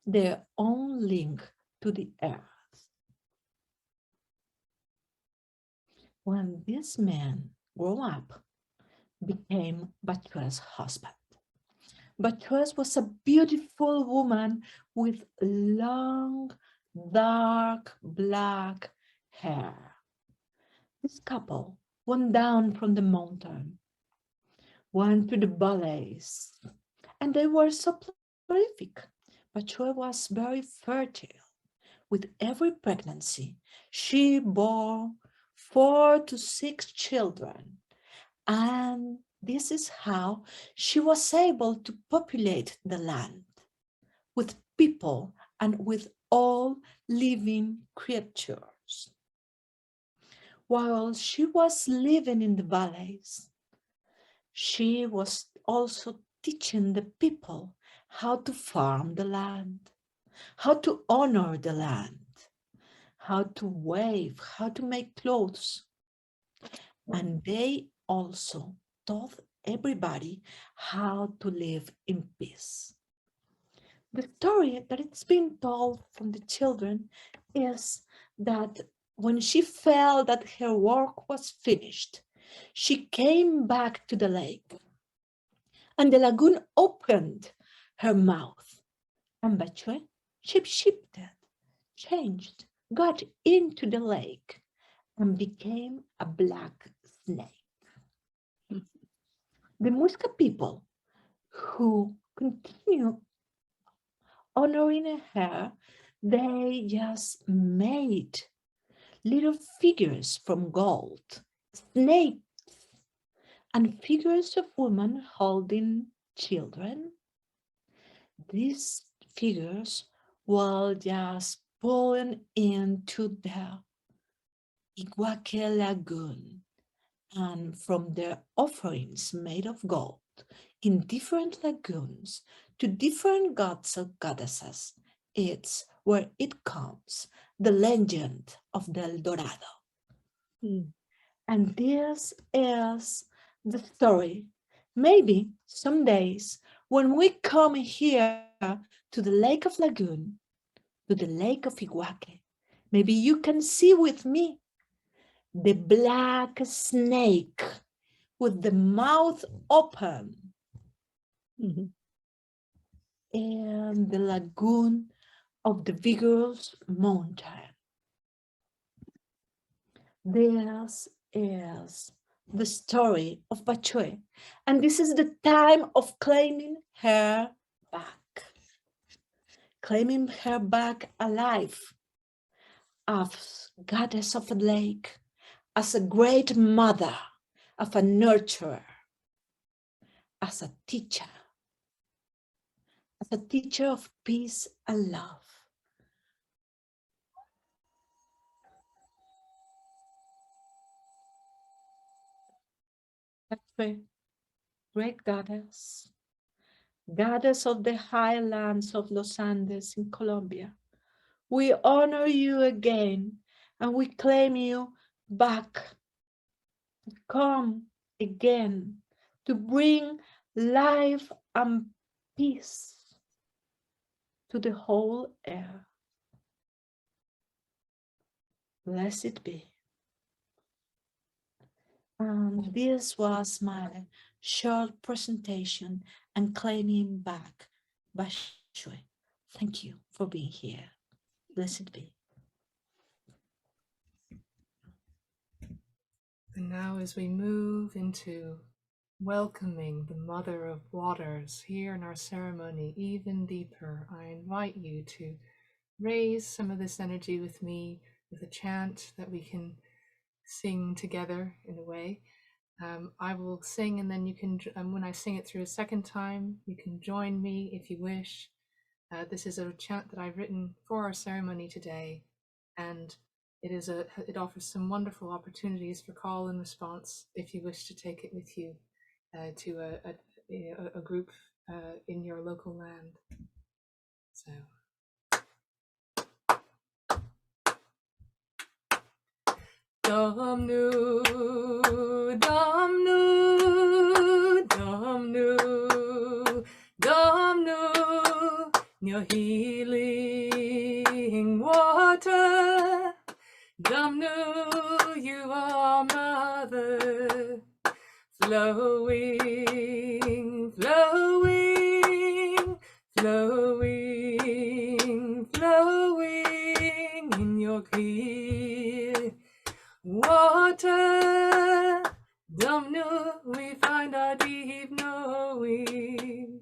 their own link to the earth. When this man grew up, became Bachué's husband. Bachué was a beautiful woman with long, dark, black hair. This couple went down from the mountain, went to the valleys, and they were so prolific. Bachué was very fertile. With every pregnancy, she bore 4 to 6 children, and this is how she was able to populate the land with people and with all living creatures. While she was living in the valleys, she was also teaching the people how to farm the land, how to honor the land, how to weave, how to make clothes. And they also taught everybody how to live in peace. The story that it's been told from the children is that when she felt that her work was finished, she came back to the lake and the lagoon opened her mouth, and Bachué shape-shifted, changed, got into the lake and became a black snake. The Muisca people who continue honoring her, they just made little figures from gold, snakes, and figures of women holding children. These figures were just pulling into the Iguaque Lagoon, and from their offerings made of gold in different lagoons to different gods or goddesses, it's where it comes, the legend of the El Dorado. And this is the story. Maybe some days when we come here to the Lake of Lagoon, to the Lake of Iguaque, maybe you can see with me the black snake with the mouth open in the lagoon of the vigorous mountain. This is the story of Bachué, and this is the time of claiming her back alive as goddess of a lake, as a great mother, of a nurturer, as a teacher of peace and love. Great goddess, goddess of the highlands of Los Andes in Colombia, we honor you again and we claim you back. Come again to bring life and peace to the whole earth. Blessed be. And this was my short presentation and claiming back Bashui. Thank you for being here. Blessed be. And now as we move into welcoming the Mother of Waters here in our ceremony even deeper, I invite you to raise some of this energy with me with a chant that we can sing together in a way. I will sing, and then you can, when I sing it through a second time, you can join me if you wish. This is a chant that I've written for our ceremony today, and it offers some wonderful opportunities for call and response if you wish to take it with you to a group in your local land. So. Domnu, Domnu, Domnu, Domnu, your healing water. Domnu, you are Mother, flowing, flowing, flowing, flowing in your clear water. Domnu, we find our deep knowing,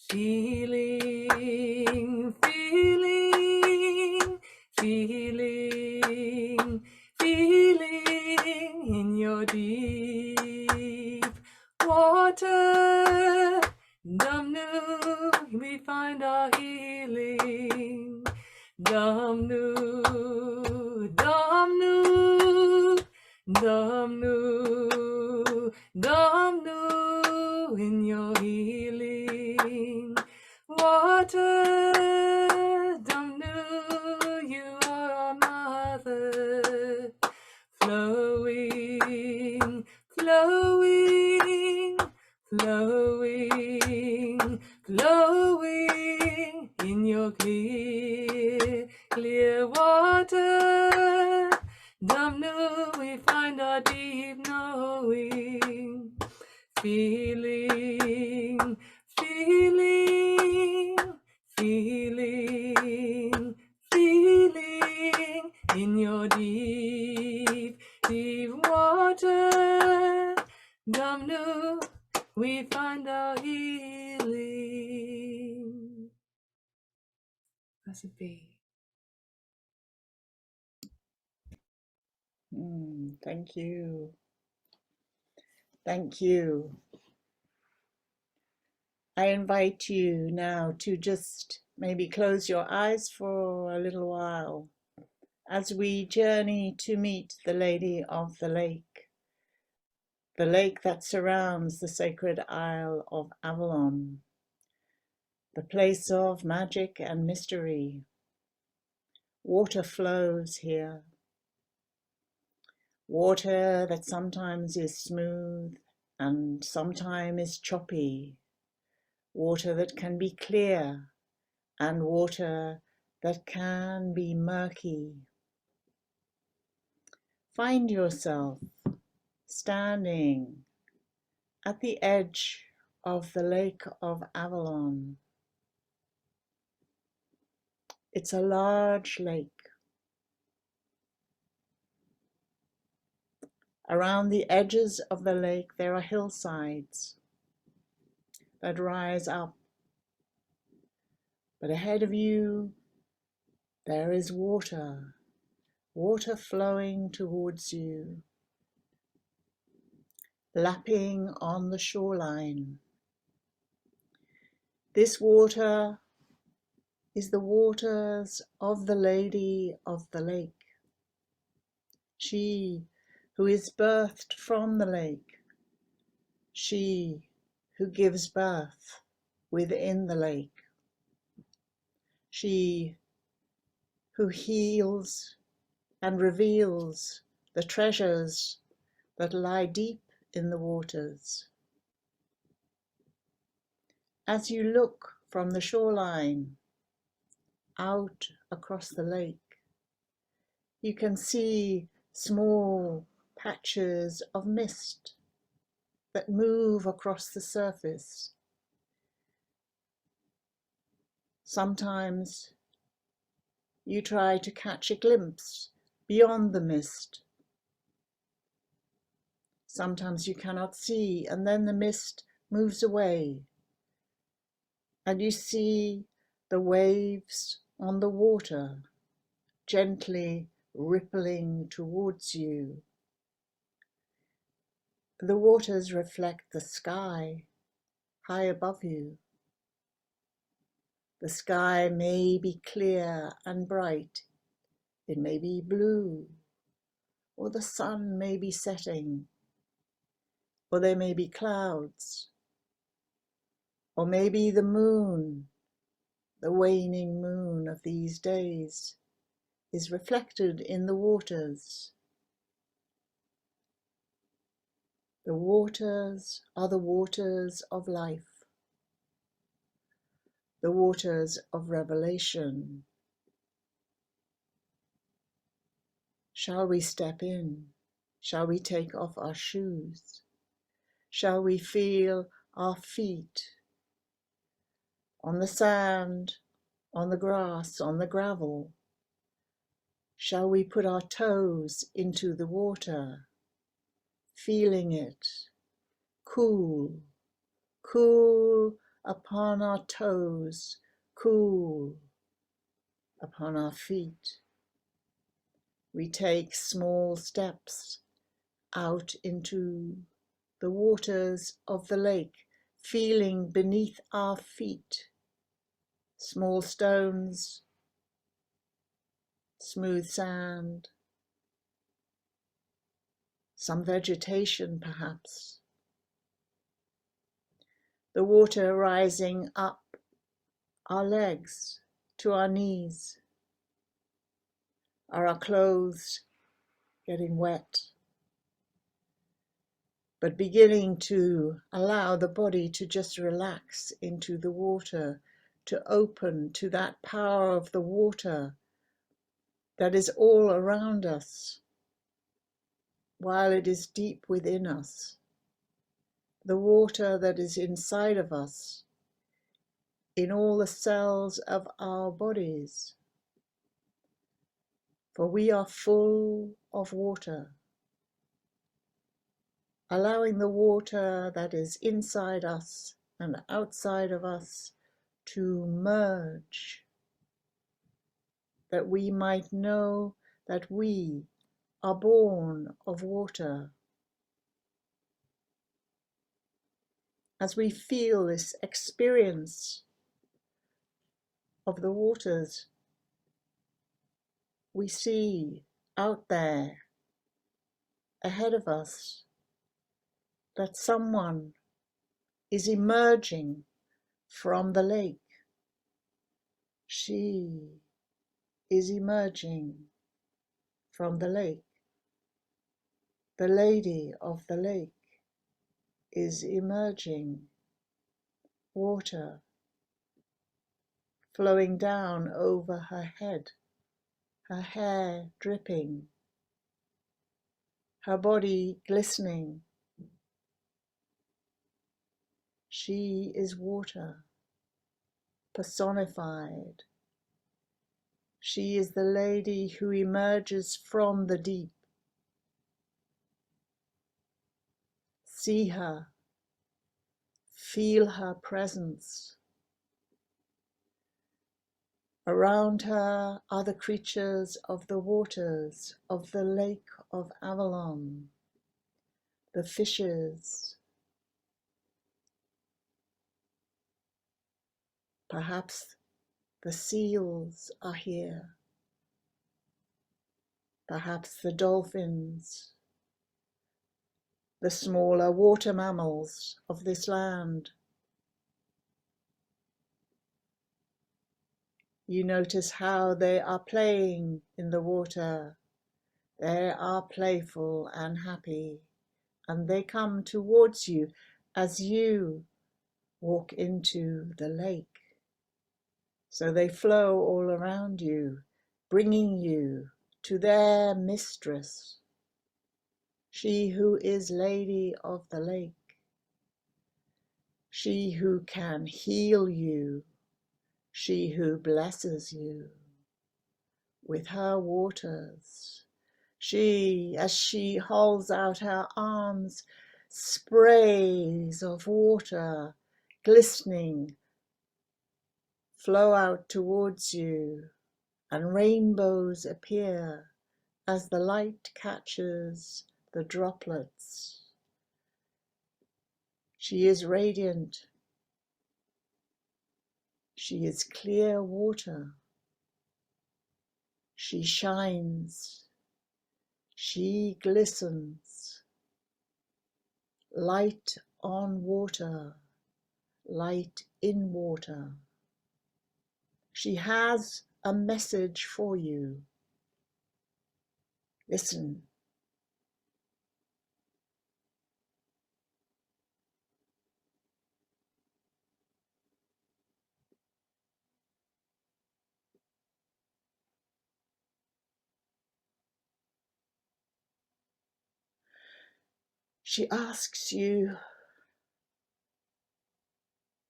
feeling, feeling, feeling, feeling in your deep water. Domnu, we find our healing. Domnu, Domnu, Domnu, Domnu, in your healing water. Domnu, you are our Mother, flowing, flowing, flowing, flowing in your clear, clear water. Domnu, we find our deep knowing, feeling, feeling, feeling, feeling in your deep, deep water. Domnu, we find our healing. Blessed be. Thank you. Thank you. I invite you now to just maybe close your eyes for a little while as we journey to meet the Lady of the lake that surrounds the sacred Isle of Avalon, the place of magic and mystery. Water flows here. Water that sometimes is smooth and sometimes is choppy. Water that can be clear and water that can be murky. Find yourself standing at the edge of the Lake of Avalon. It's a large lake. Around the edges of the lake there are hillsides that rise up. But ahead of you there is water, water flowing towards you, lapping on the shoreline. This water is the waters of the Lady of the Lake, she who is birthed from the lake, she who gives birth within the lake, she who heals and reveals the treasures that lie deep in the waters. As you look from the shoreline out across the lake, you can see small patches of mist that move across the surface. Sometimes you try to catch a glimpse beyond the mist. Sometimes you cannot see, and then the mist moves away, and you see the waves on the water gently rippling towards you. The waters reflect the sky high above you. The sky may be clear and bright. It may be blue, or the sun may be setting, or there may be clouds, or maybe the moon, the waning moon of these days, is reflected in the waters. The waters are the waters of life, the waters of revelation. Shall we step in? Shall we take off our shoes? Shall we feel our feet on the sand, on the grass, on the gravel? Shall we put our toes into the water, feeling it cool, cool upon our toes, cool upon our feet? We take small steps out into the waters of the lake, feeling beneath our feet small stones, smooth sand, some vegetation perhaps. The water rising up our legs to our knees. Are our clothes getting wet? But beginning to allow the body to just relax into the water, to open to that power of the water that is all around us, while it is deep within us. The water that is inside of us, in all the cells of our bodies. For we are full of water. Allowing the water that is inside us and outside of us to merge, that we might know that we are born of water. As we feel this experience of the waters, we see out there ahead of us that someone is emerging from the lake. She is emerging from the lake. The Lady of the Lake is emerging. Water flowing down over her head, her hair dripping, her body glistening. She is water personified. She is the lady who emerges from the deep. See her, feel her presence. Around her are the creatures of the waters of the Lake of Avalon, the fishes. Perhaps the seals are here. Perhaps the dolphins, the smaller water mammals of this land. You notice how they are playing in the water. They are playful and happy, and they come towards you as you walk into the lake. So they flow all around you, bringing you to their mistress, she who is Lady of the Lake, she who can heal you, she who blesses you with her waters. She, as she holds out her arms, sprays of water, glistening, flow out towards you, and rainbows appear as the light catches the droplets. She is radiant. She is clear water. She shines. She glistens. Light on water, light in water. She has a message for you. Listen. She asks you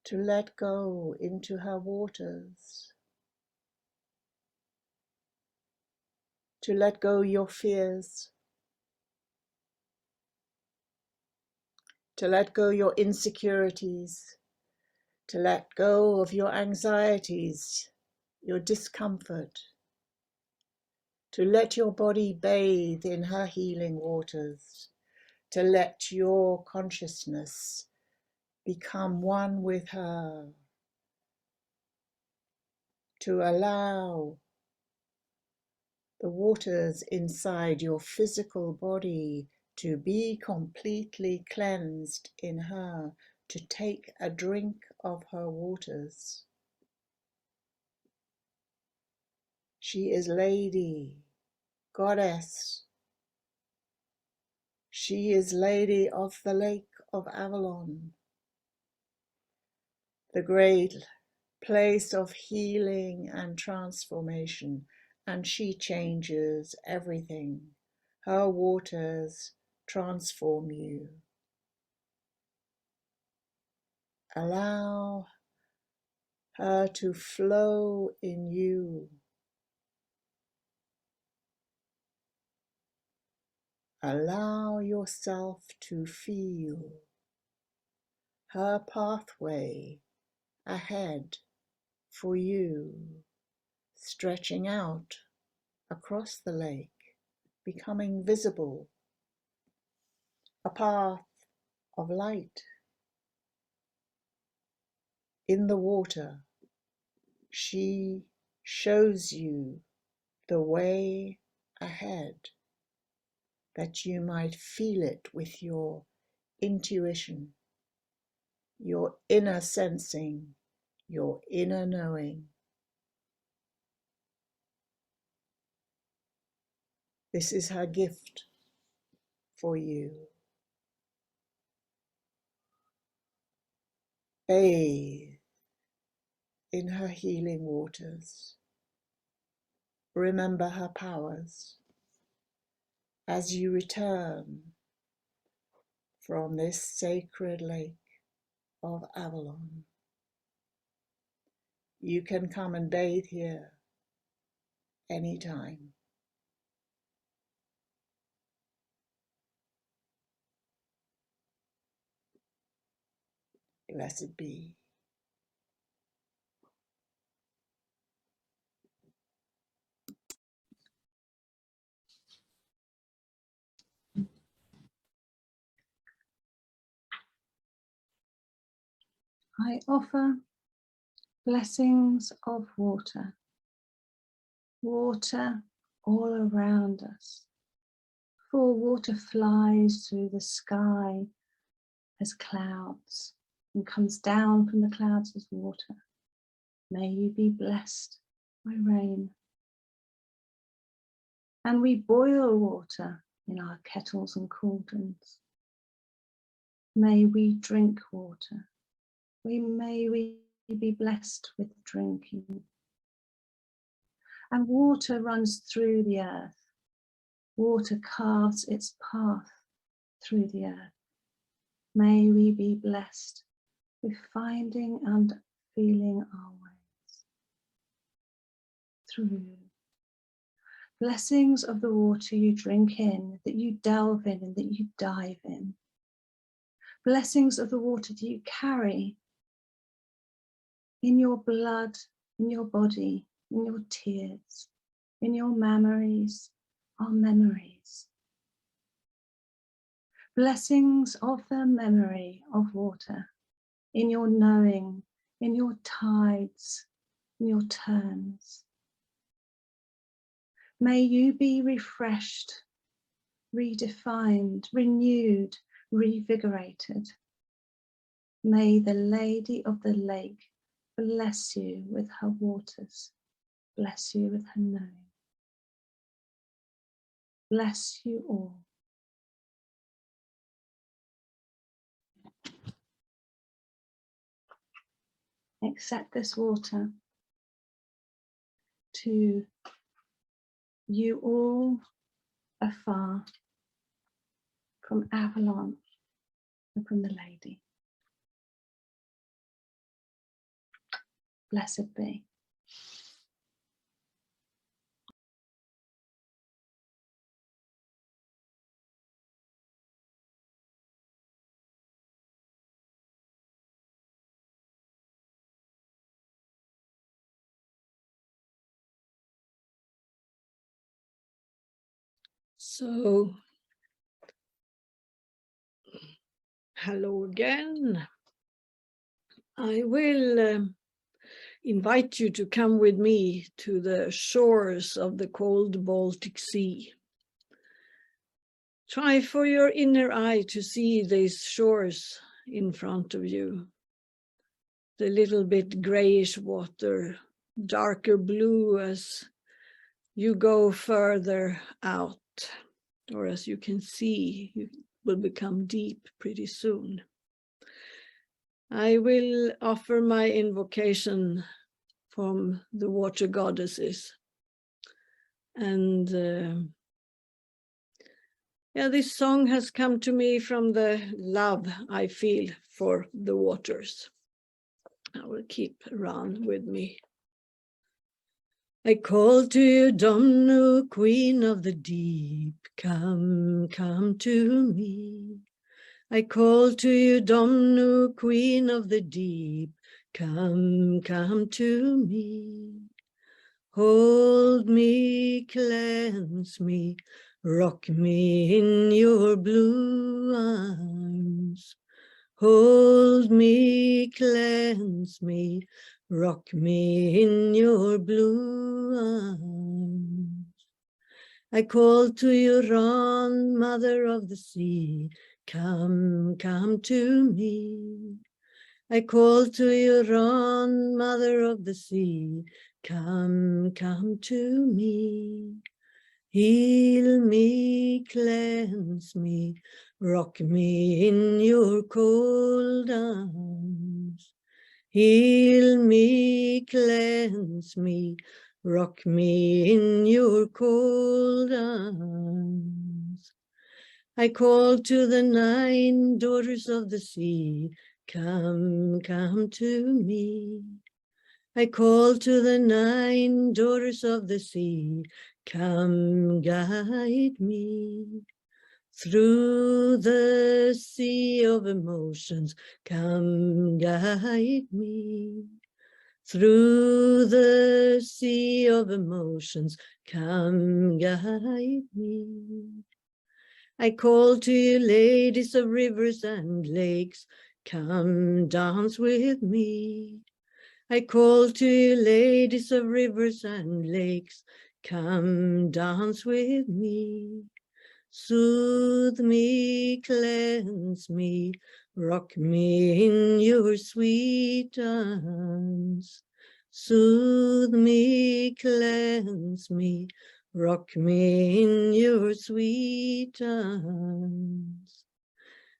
to let go into her waters, to let go your fears, to let go your insecurities, to let go of your anxieties, your discomfort, to let your body bathe in her healing waters, to let your consciousness become one with her, to allow the waters inside your physical body to be completely cleansed in her, to take a drink of her waters. She is Lady, Goddess. She is Lady of the Lake of Avalon, the great place of healing and transformation, and she changes everything. Her waters transform you. Allow her to flow in you. Allow yourself to feel her pathway ahead for you, stretching out across the lake, becoming visible, a path of light. In the water, she shows you the way ahead, that you might feel it with your intuition, your inner sensing, your inner knowing. This is her gift for you. Bathe in her healing waters. Remember her powers as you return from this sacred lake of Avalon. You can come and bathe here anytime. Blessed be. I offer blessings of water, water all around us. For water flies through the sky as clouds and comes down from the clouds as water. May you be blessed by rain. And we boil water in our kettles and cauldrons. May we drink water. May we be blessed with drinking. And water runs through the earth. Water carves its path through the earth. May we be blessed with finding and feeling our ways through. Blessings of the water you drink in, that you delve in and that you dive in. Blessings of the water that you carry in your blood, in your body, in your tears, in your memories, our memories. Blessings of the memory of water in your knowing, in your tides, in your turns. May you be refreshed, redefined, renewed, revigorated. May the Lady of the Lake bless you with her waters, bless you with her knowing. Bless you all. Accept this water to you all afar from Avalon and from the Lady. Blessed be. So, hello again. I will invite you to come with me to the shores of the cold Baltic Sea. Try for your inner eye to see these shores in front of you. The little bit grayish water, darker blue as you go further out, or as you can see, you will become deep pretty soon. I will offer my invocation from the water goddesses. And this song has come to me from the love I feel for the waters. I will keep around with me. I call to you, Domno, Queen of the Deep, come, come to me. I call to you, Domno, Queen of the Deep, come, come to me. Hold me, cleanse me, rock me in your blue arms. Hold me, cleanse me, rock me in your blue arms. I call to you, Ran, Mother of the Sea, come, come to me. I call to you, Ran, Mother of the Sea, come, come to me. Heal me, cleanse me, rock me in your cold arms. Heal me, cleanse me, rock me in your cold arms. I call to the 9 daughters of the sea, come, come to me. I call to the 9 daughters of the sea, come guide me. Through the sea of emotions, come guide me. Through the sea of emotions, come guide me. I call to you, ladies of rivers and lakes, come dance with me. I call to you, ladies of rivers and lakes, come dance with me. Soothe me, cleanse me, rock me in your sweet dance. Soothe me, cleanse me, rock me in your sweet dance.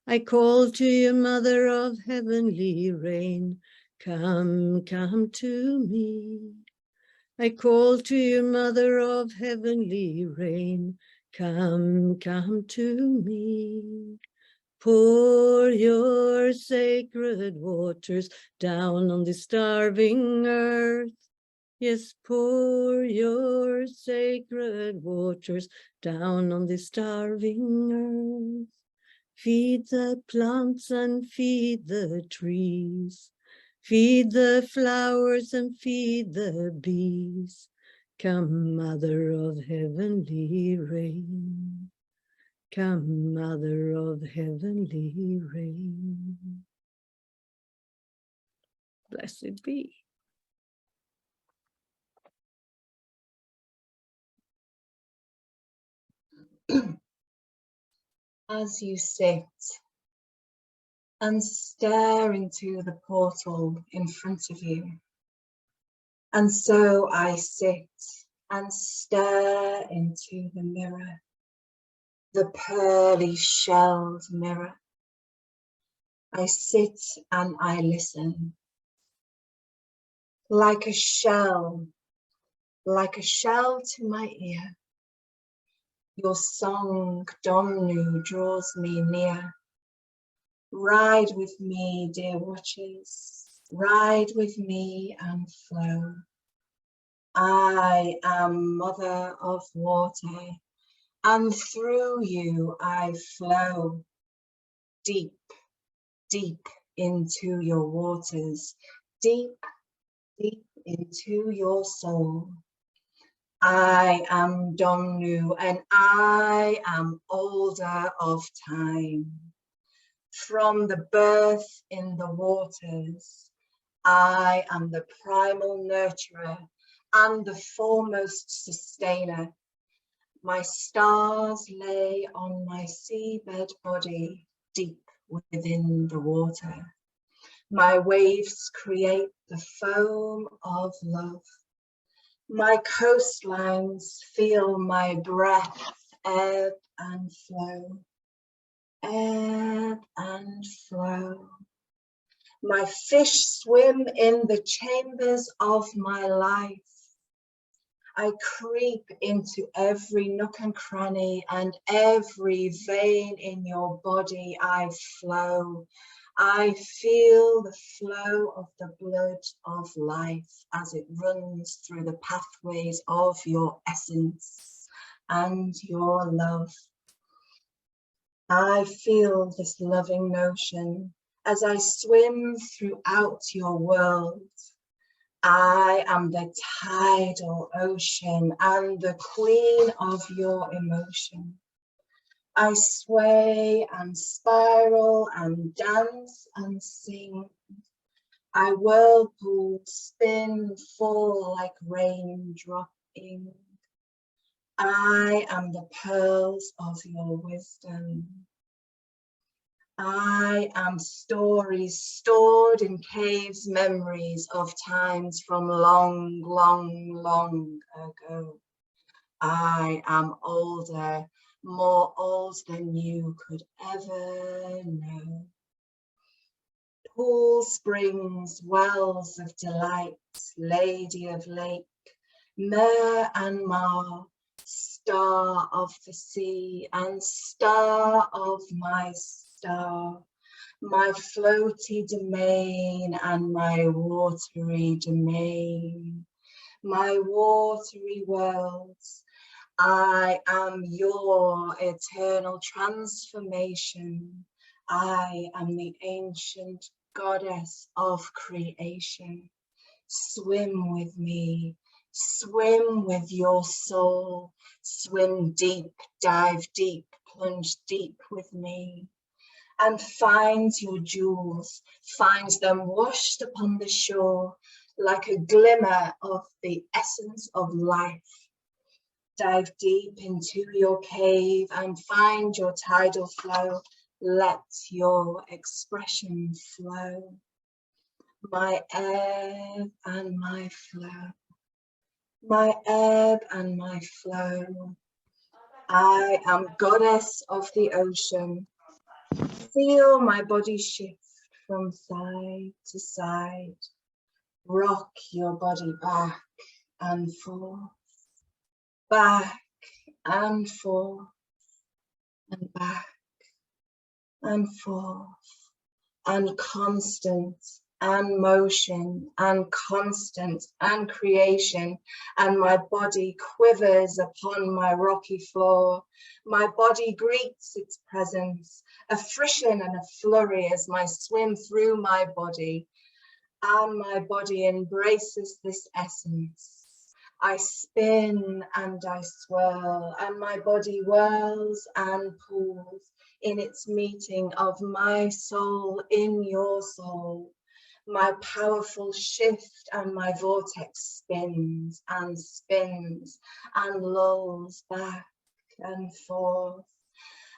I call to you, Mother of heavenly rain, come, come to me. I call to you, Mother of heavenly rain, come, come to me. Pour your sacred waters down on the starving earth. Yes, pour your sacred waters down on the starving earth. Feed the plants and feed the trees. Feed the flowers and feed the bees. Come, Mother of heavenly rain. Come, Mother of heavenly rain. Blessed be. As you sit and stare into the portal in front of you, and so I sit and stare into the mirror, the pearly shelled mirror. I sit and I listen. Like a shell to my ear. Your song, Domnu, draws me near. Ride with me, dear watchers, ride with me and flow. I am Mother of Water, and through you I flow. Deep, deep into your waters, deep, deep into your soul. I am Domnu, and I am older of time. From the birth in the waters, I am the primal nurturer and the foremost sustainer. My stars lay on my seabed body, deep within the water. My waves create the foam of love. My coastlines feel my breath ebb and flow, ebb and flow. My fish swim in the chambers of my life. I creep into every nook and cranny and every vein in your body. I flow. I feel the flow of the blood of life as it runs through the pathways of your essence and your love. I feel this loving notion as I swim throughout your world. I am the tidal ocean and the queen of your emotion. I sway and spiral and dance and sing. I whirlpool, spin, fall like rain dropping. I am the pearls of your wisdom. I am stories stored in caves, memories of times from long, long, long ago. I am older, more old than you could ever know. Pool springs, wells of delight, lady of lake, Mer and Mar, star of the sea and star of my star, my floaty domain and my watery domain, my watery worlds. I am your eternal transformation. I am the ancient goddess of creation. Swim with me, swim with your soul, swim deep, dive deep, plunge deep with me. and finds your jewels, finds them washed upon the shore like a glimmer of the essence of life. Dive deep into your cave and find your tidal flow. Let your expression flow. My ebb and my flow. My ebb and my flow. I am goddess of the ocean. Feel my body shift from side to side. Rock your body back and forth, back and forth, and back and forth, and constant and motion and constant and creation, and my body quivers upon my rocky floor. My body greets its presence, a frisson and a flurry as I swim through my body, and my body embraces this essence. I spin and I swirl, and my body whirls and pulls in its meeting of my soul in your soul. My powerful shift and my vortex spins and spins and lulls back and forth.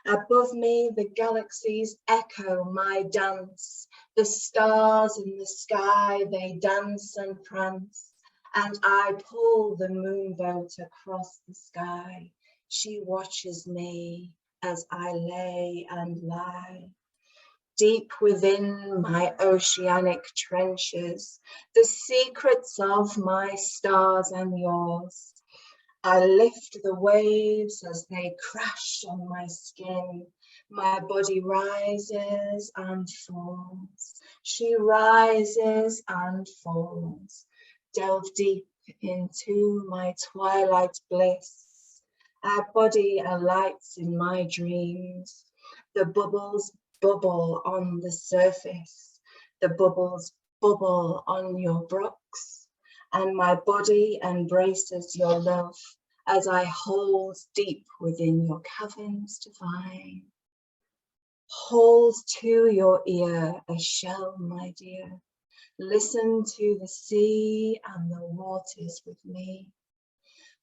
Above me, the galaxies echo my dance. The stars in the sky, they dance and prance. And I pull the moonboat across the sky. She watches me as I lay and lie. Deep within my oceanic trenches, the secrets of my stars and yours. I lift the waves as they crash on my skin. My body rises and falls. She rises and falls. Delve deep into my twilight bliss. Our body alights in my dreams. The bubbles bubble on the surface. The bubbles bubble on your brooks, and my body embraces your love as I hold deep within your caverns divine. Hold to your ear a shell, my dear. Listen to the sea and the waters with me.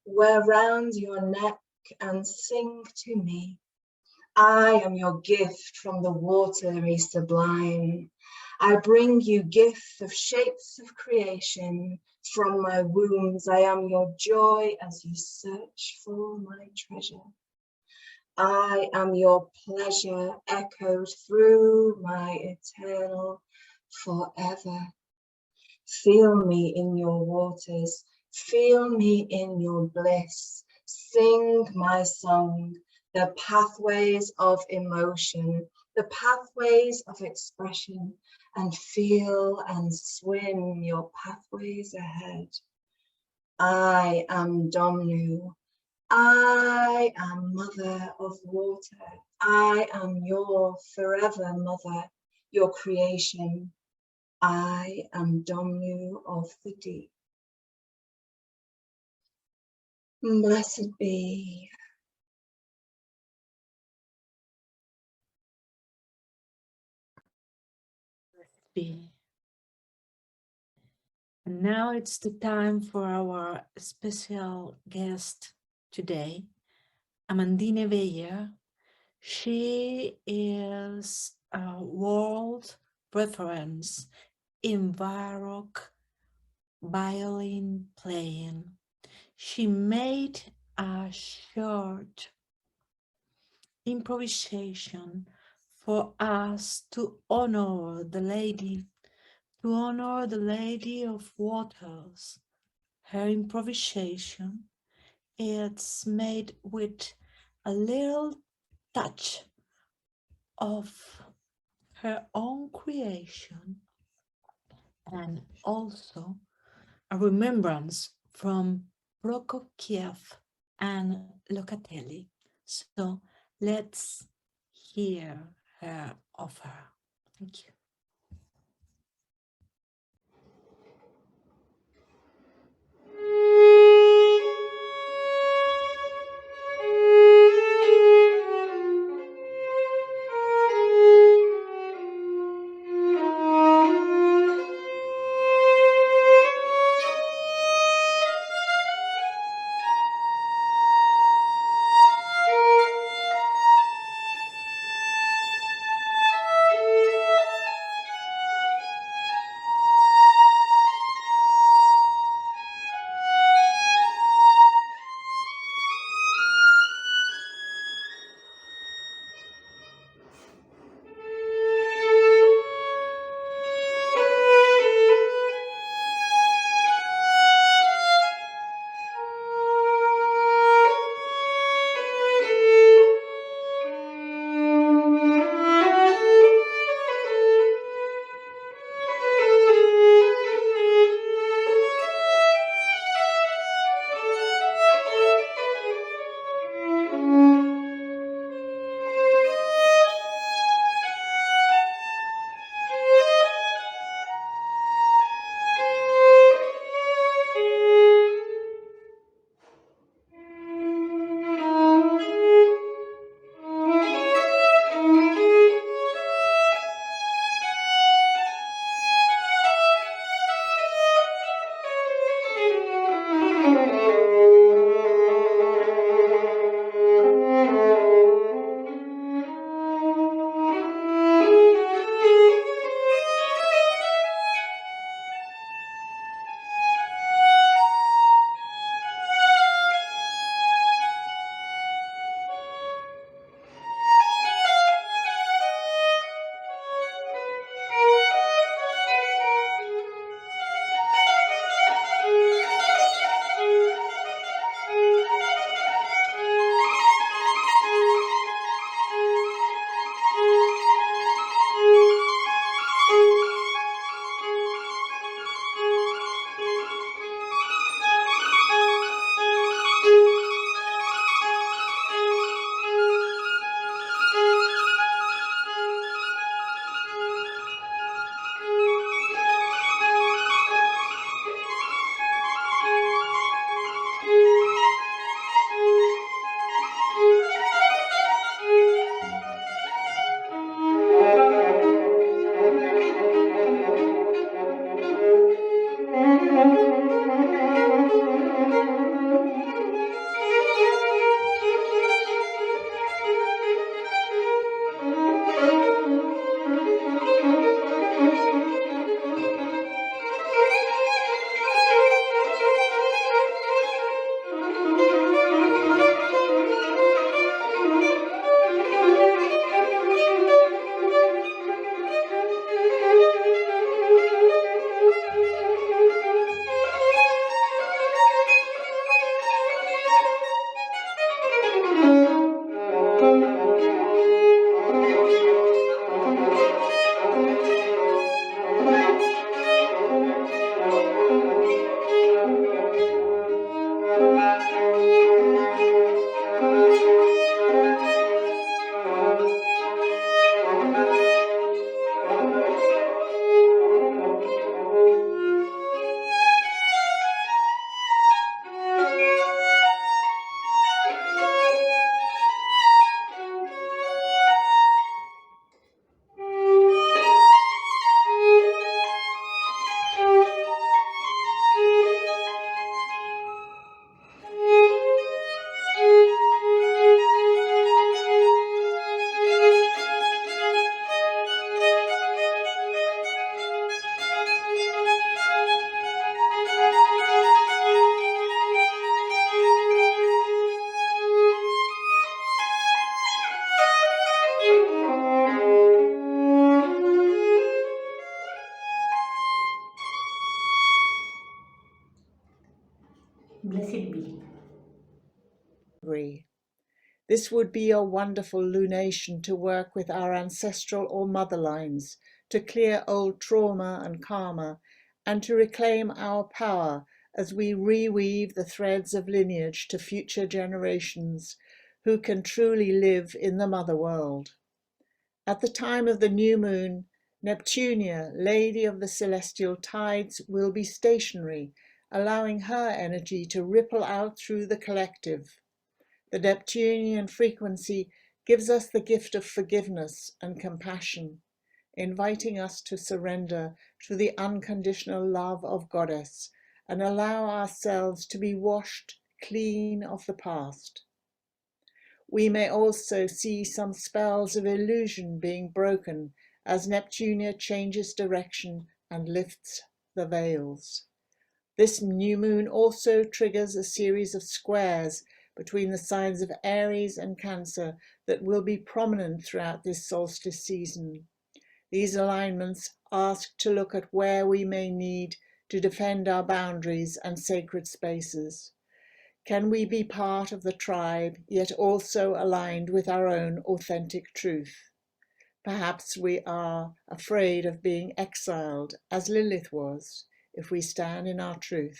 Wear round your neck and sing to me. I am your gift from the watery sublime. I bring you gift of shapes of creation. From my wombs, I am your joy as you search for my treasure. I am your pleasure echoed through my eternal forever. Feel me in your waters, feel me in your bliss. Sing my song, the pathways of emotion, the pathways of expression, and feel and swim your pathways ahead. I am Domnu. I am Mother of Water. I am your forever mother, your creation. I am Domnu of the deep. Blessed be. Be. And now it's the time for our special guest today, Amandine Weyer. She is a world reference in Baroque violin playing. She made a short improvisation for us to honor the lady of waters. Her improvisation, it's made with a little touch of her own creation and also a remembrance from Prokofiev and Locatelli. So let's hear her offer. Thank you. Blessed be. Agree. This would be a wonderful lunation to work with our ancestral or mother lines, to clear old trauma and karma, and to reclaim our power as we reweave the threads of lineage to future generations who can truly live in the mother world. At the time of the new moon, Neptunia, Lady of the Celestial Tides, will be stationary, allowing her energy to ripple out through the collective. The Neptunian frequency gives us the gift of forgiveness and compassion, inviting us to surrender to the unconditional love of Goddess and allow ourselves to be washed clean of the past. We may also see some spells of illusion being broken as Neptunia changes direction and lifts the veils. This new moon also triggers a series of squares between the signs of Aries and Cancer that will be prominent throughout this solstice season. These alignments ask to look at where we may need to defend our boundaries and sacred spaces. Can we be part of the tribe, yet also aligned with our own authentic truth? Perhaps we are afraid of being exiled, as Lilith was, if we stand in our truth.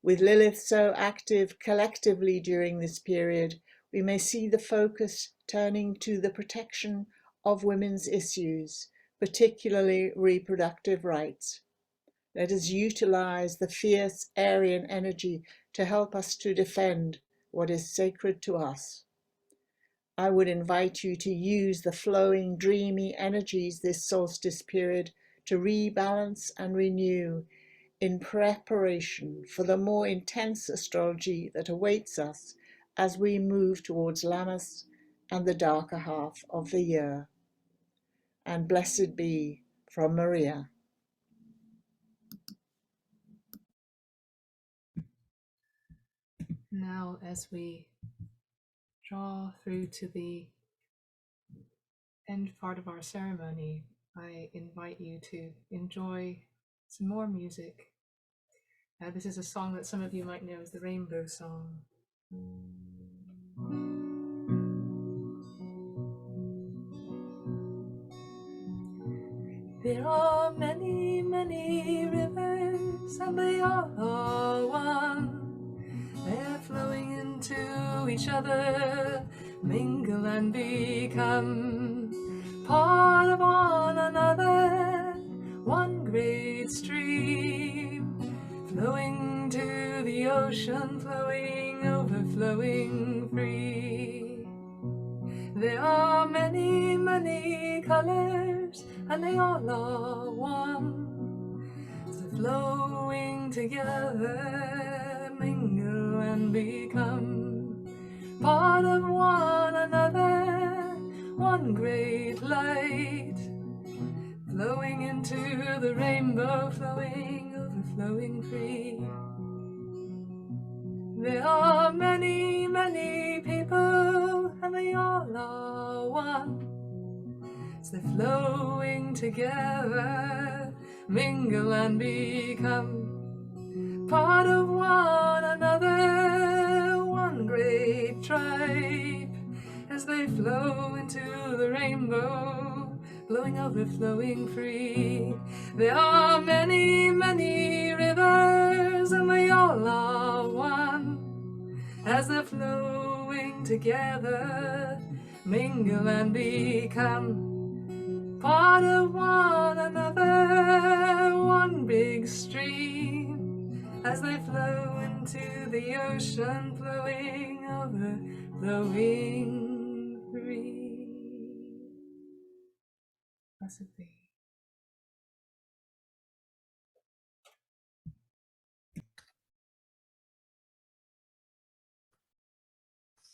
With Lilith so active collectively during this period, we may see the focus turning to the protection of women's issues, particularly reproductive rights. Let us utilize the fierce Aryan energy to help us to defend what is sacred to us. I would invite you to use the flowing, dreamy energies this solstice period to rebalance and renew in preparation for the more intense astrology that awaits us as we move towards Lammas and the darker half of the year. And blessed be from Maria. Now, as we draw through to the end part of our ceremony, I invite you to enjoy some more music. This is a song that some of you might know as the Rainbow Song. There are many, many rivers, and they all are one. They're flowing into each other, mingle and become part of one another. One great stream, flowing to the ocean, flowing, overflowing free. There are many, many colors, and they all are one. So flowing together, mingle and become part of one another. One great light, flowing into the rainbow, flowing, overflowing free. There are many, many people, and they all are one. So they're flowing together, mingle and become part of one another. One great tribe, as they flow into the rainbow, flowing, overflowing free. There are many, many rivers, and they all are one. As they're flowing together, mingle and become part of one another. One big stream, as they flow into the ocean, flowing, overflowing free. Blessed be.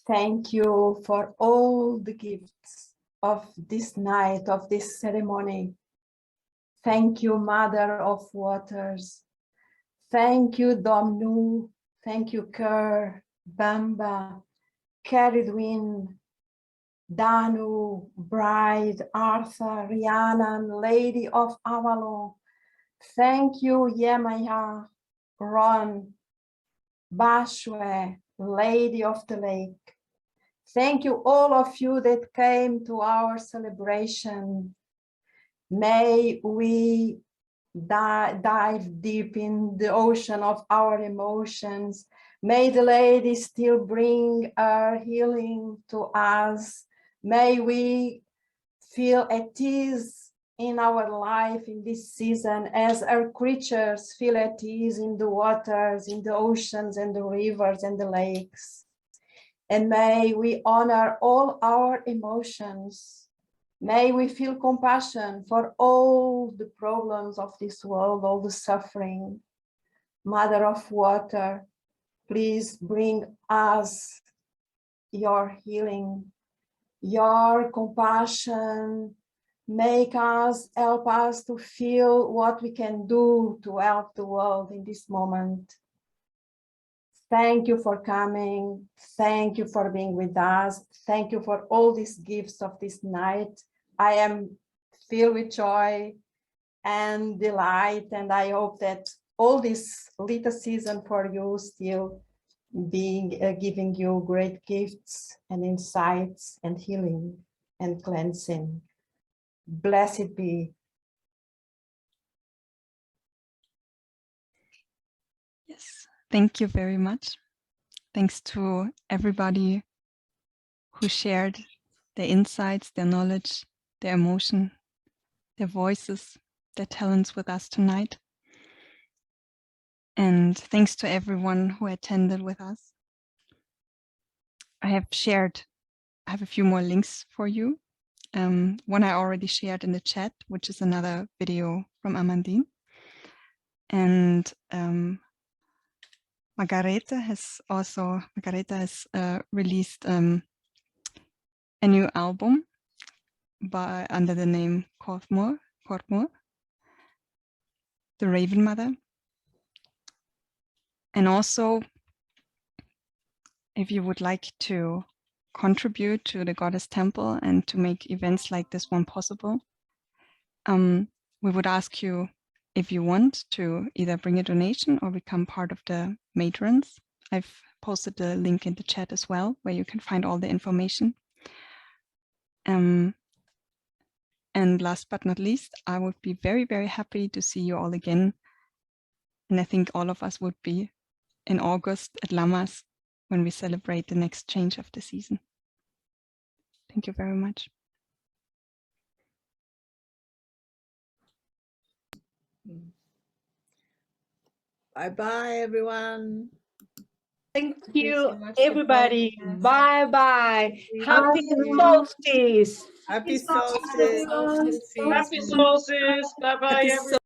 Thank you for all the gifts of this night, of this ceremony. Thank you, Mother of Waters. Thank you, Domnu. Thank you, Kerr, Bamba, Caridwin, Danu, Bride, Arthur, Rhiannon, Lady of Avalon. Thank you, Yemaya, Ron, Bashwe, Lady of the Lake. Thank you, all of you that came to our celebration. May we dive deep in the ocean of our emotions. May the Lady still bring her healing to us. May we feel at ease in our life in this season as our creatures feel at ease in the waters, in the oceans and the rivers and the lakes. And may we honor all our emotions. May we feel compassion for all the problems of this world, all the suffering. Mother of water, please bring us your healing, your compassion. Make us, help us to feel what we can do to help the world in this moment. Thank you for coming. Thank you for being with us. Thank you for all these gifts of this night. I am filled with joy and delight, and I hope that all this little season for you still being giving you great gifts and insights and healing and cleansing. Blessed be. Yes, thank you very much. Thanks to everybody who shared their insights, their knowledge, their emotion, their voices, their talents with us tonight. And thanks to everyone who attended with us. I have a few more links for you. One I already shared in the chat, which is another video from Amandine. And Margareta has released a new album under the name Kortmor, The Raven Mother. And also, if you would like to contribute to the Goddess Temple and to make events like this one possible, we would ask you if you want to either bring a donation or become part of the matrons. I've posted the link in the chat as well, where you can find all the information. And last but not least, I would be very, very happy to see you all again. And I think all of us would be in August at Lammas when we celebrate the next change of the season. Thank you very much. Bye-bye, everyone. Thank you you, so much for everybody. joining us. Bye-bye. Happy you. solstice. Happy solstice. Happy solstice. Bye-bye, everyone.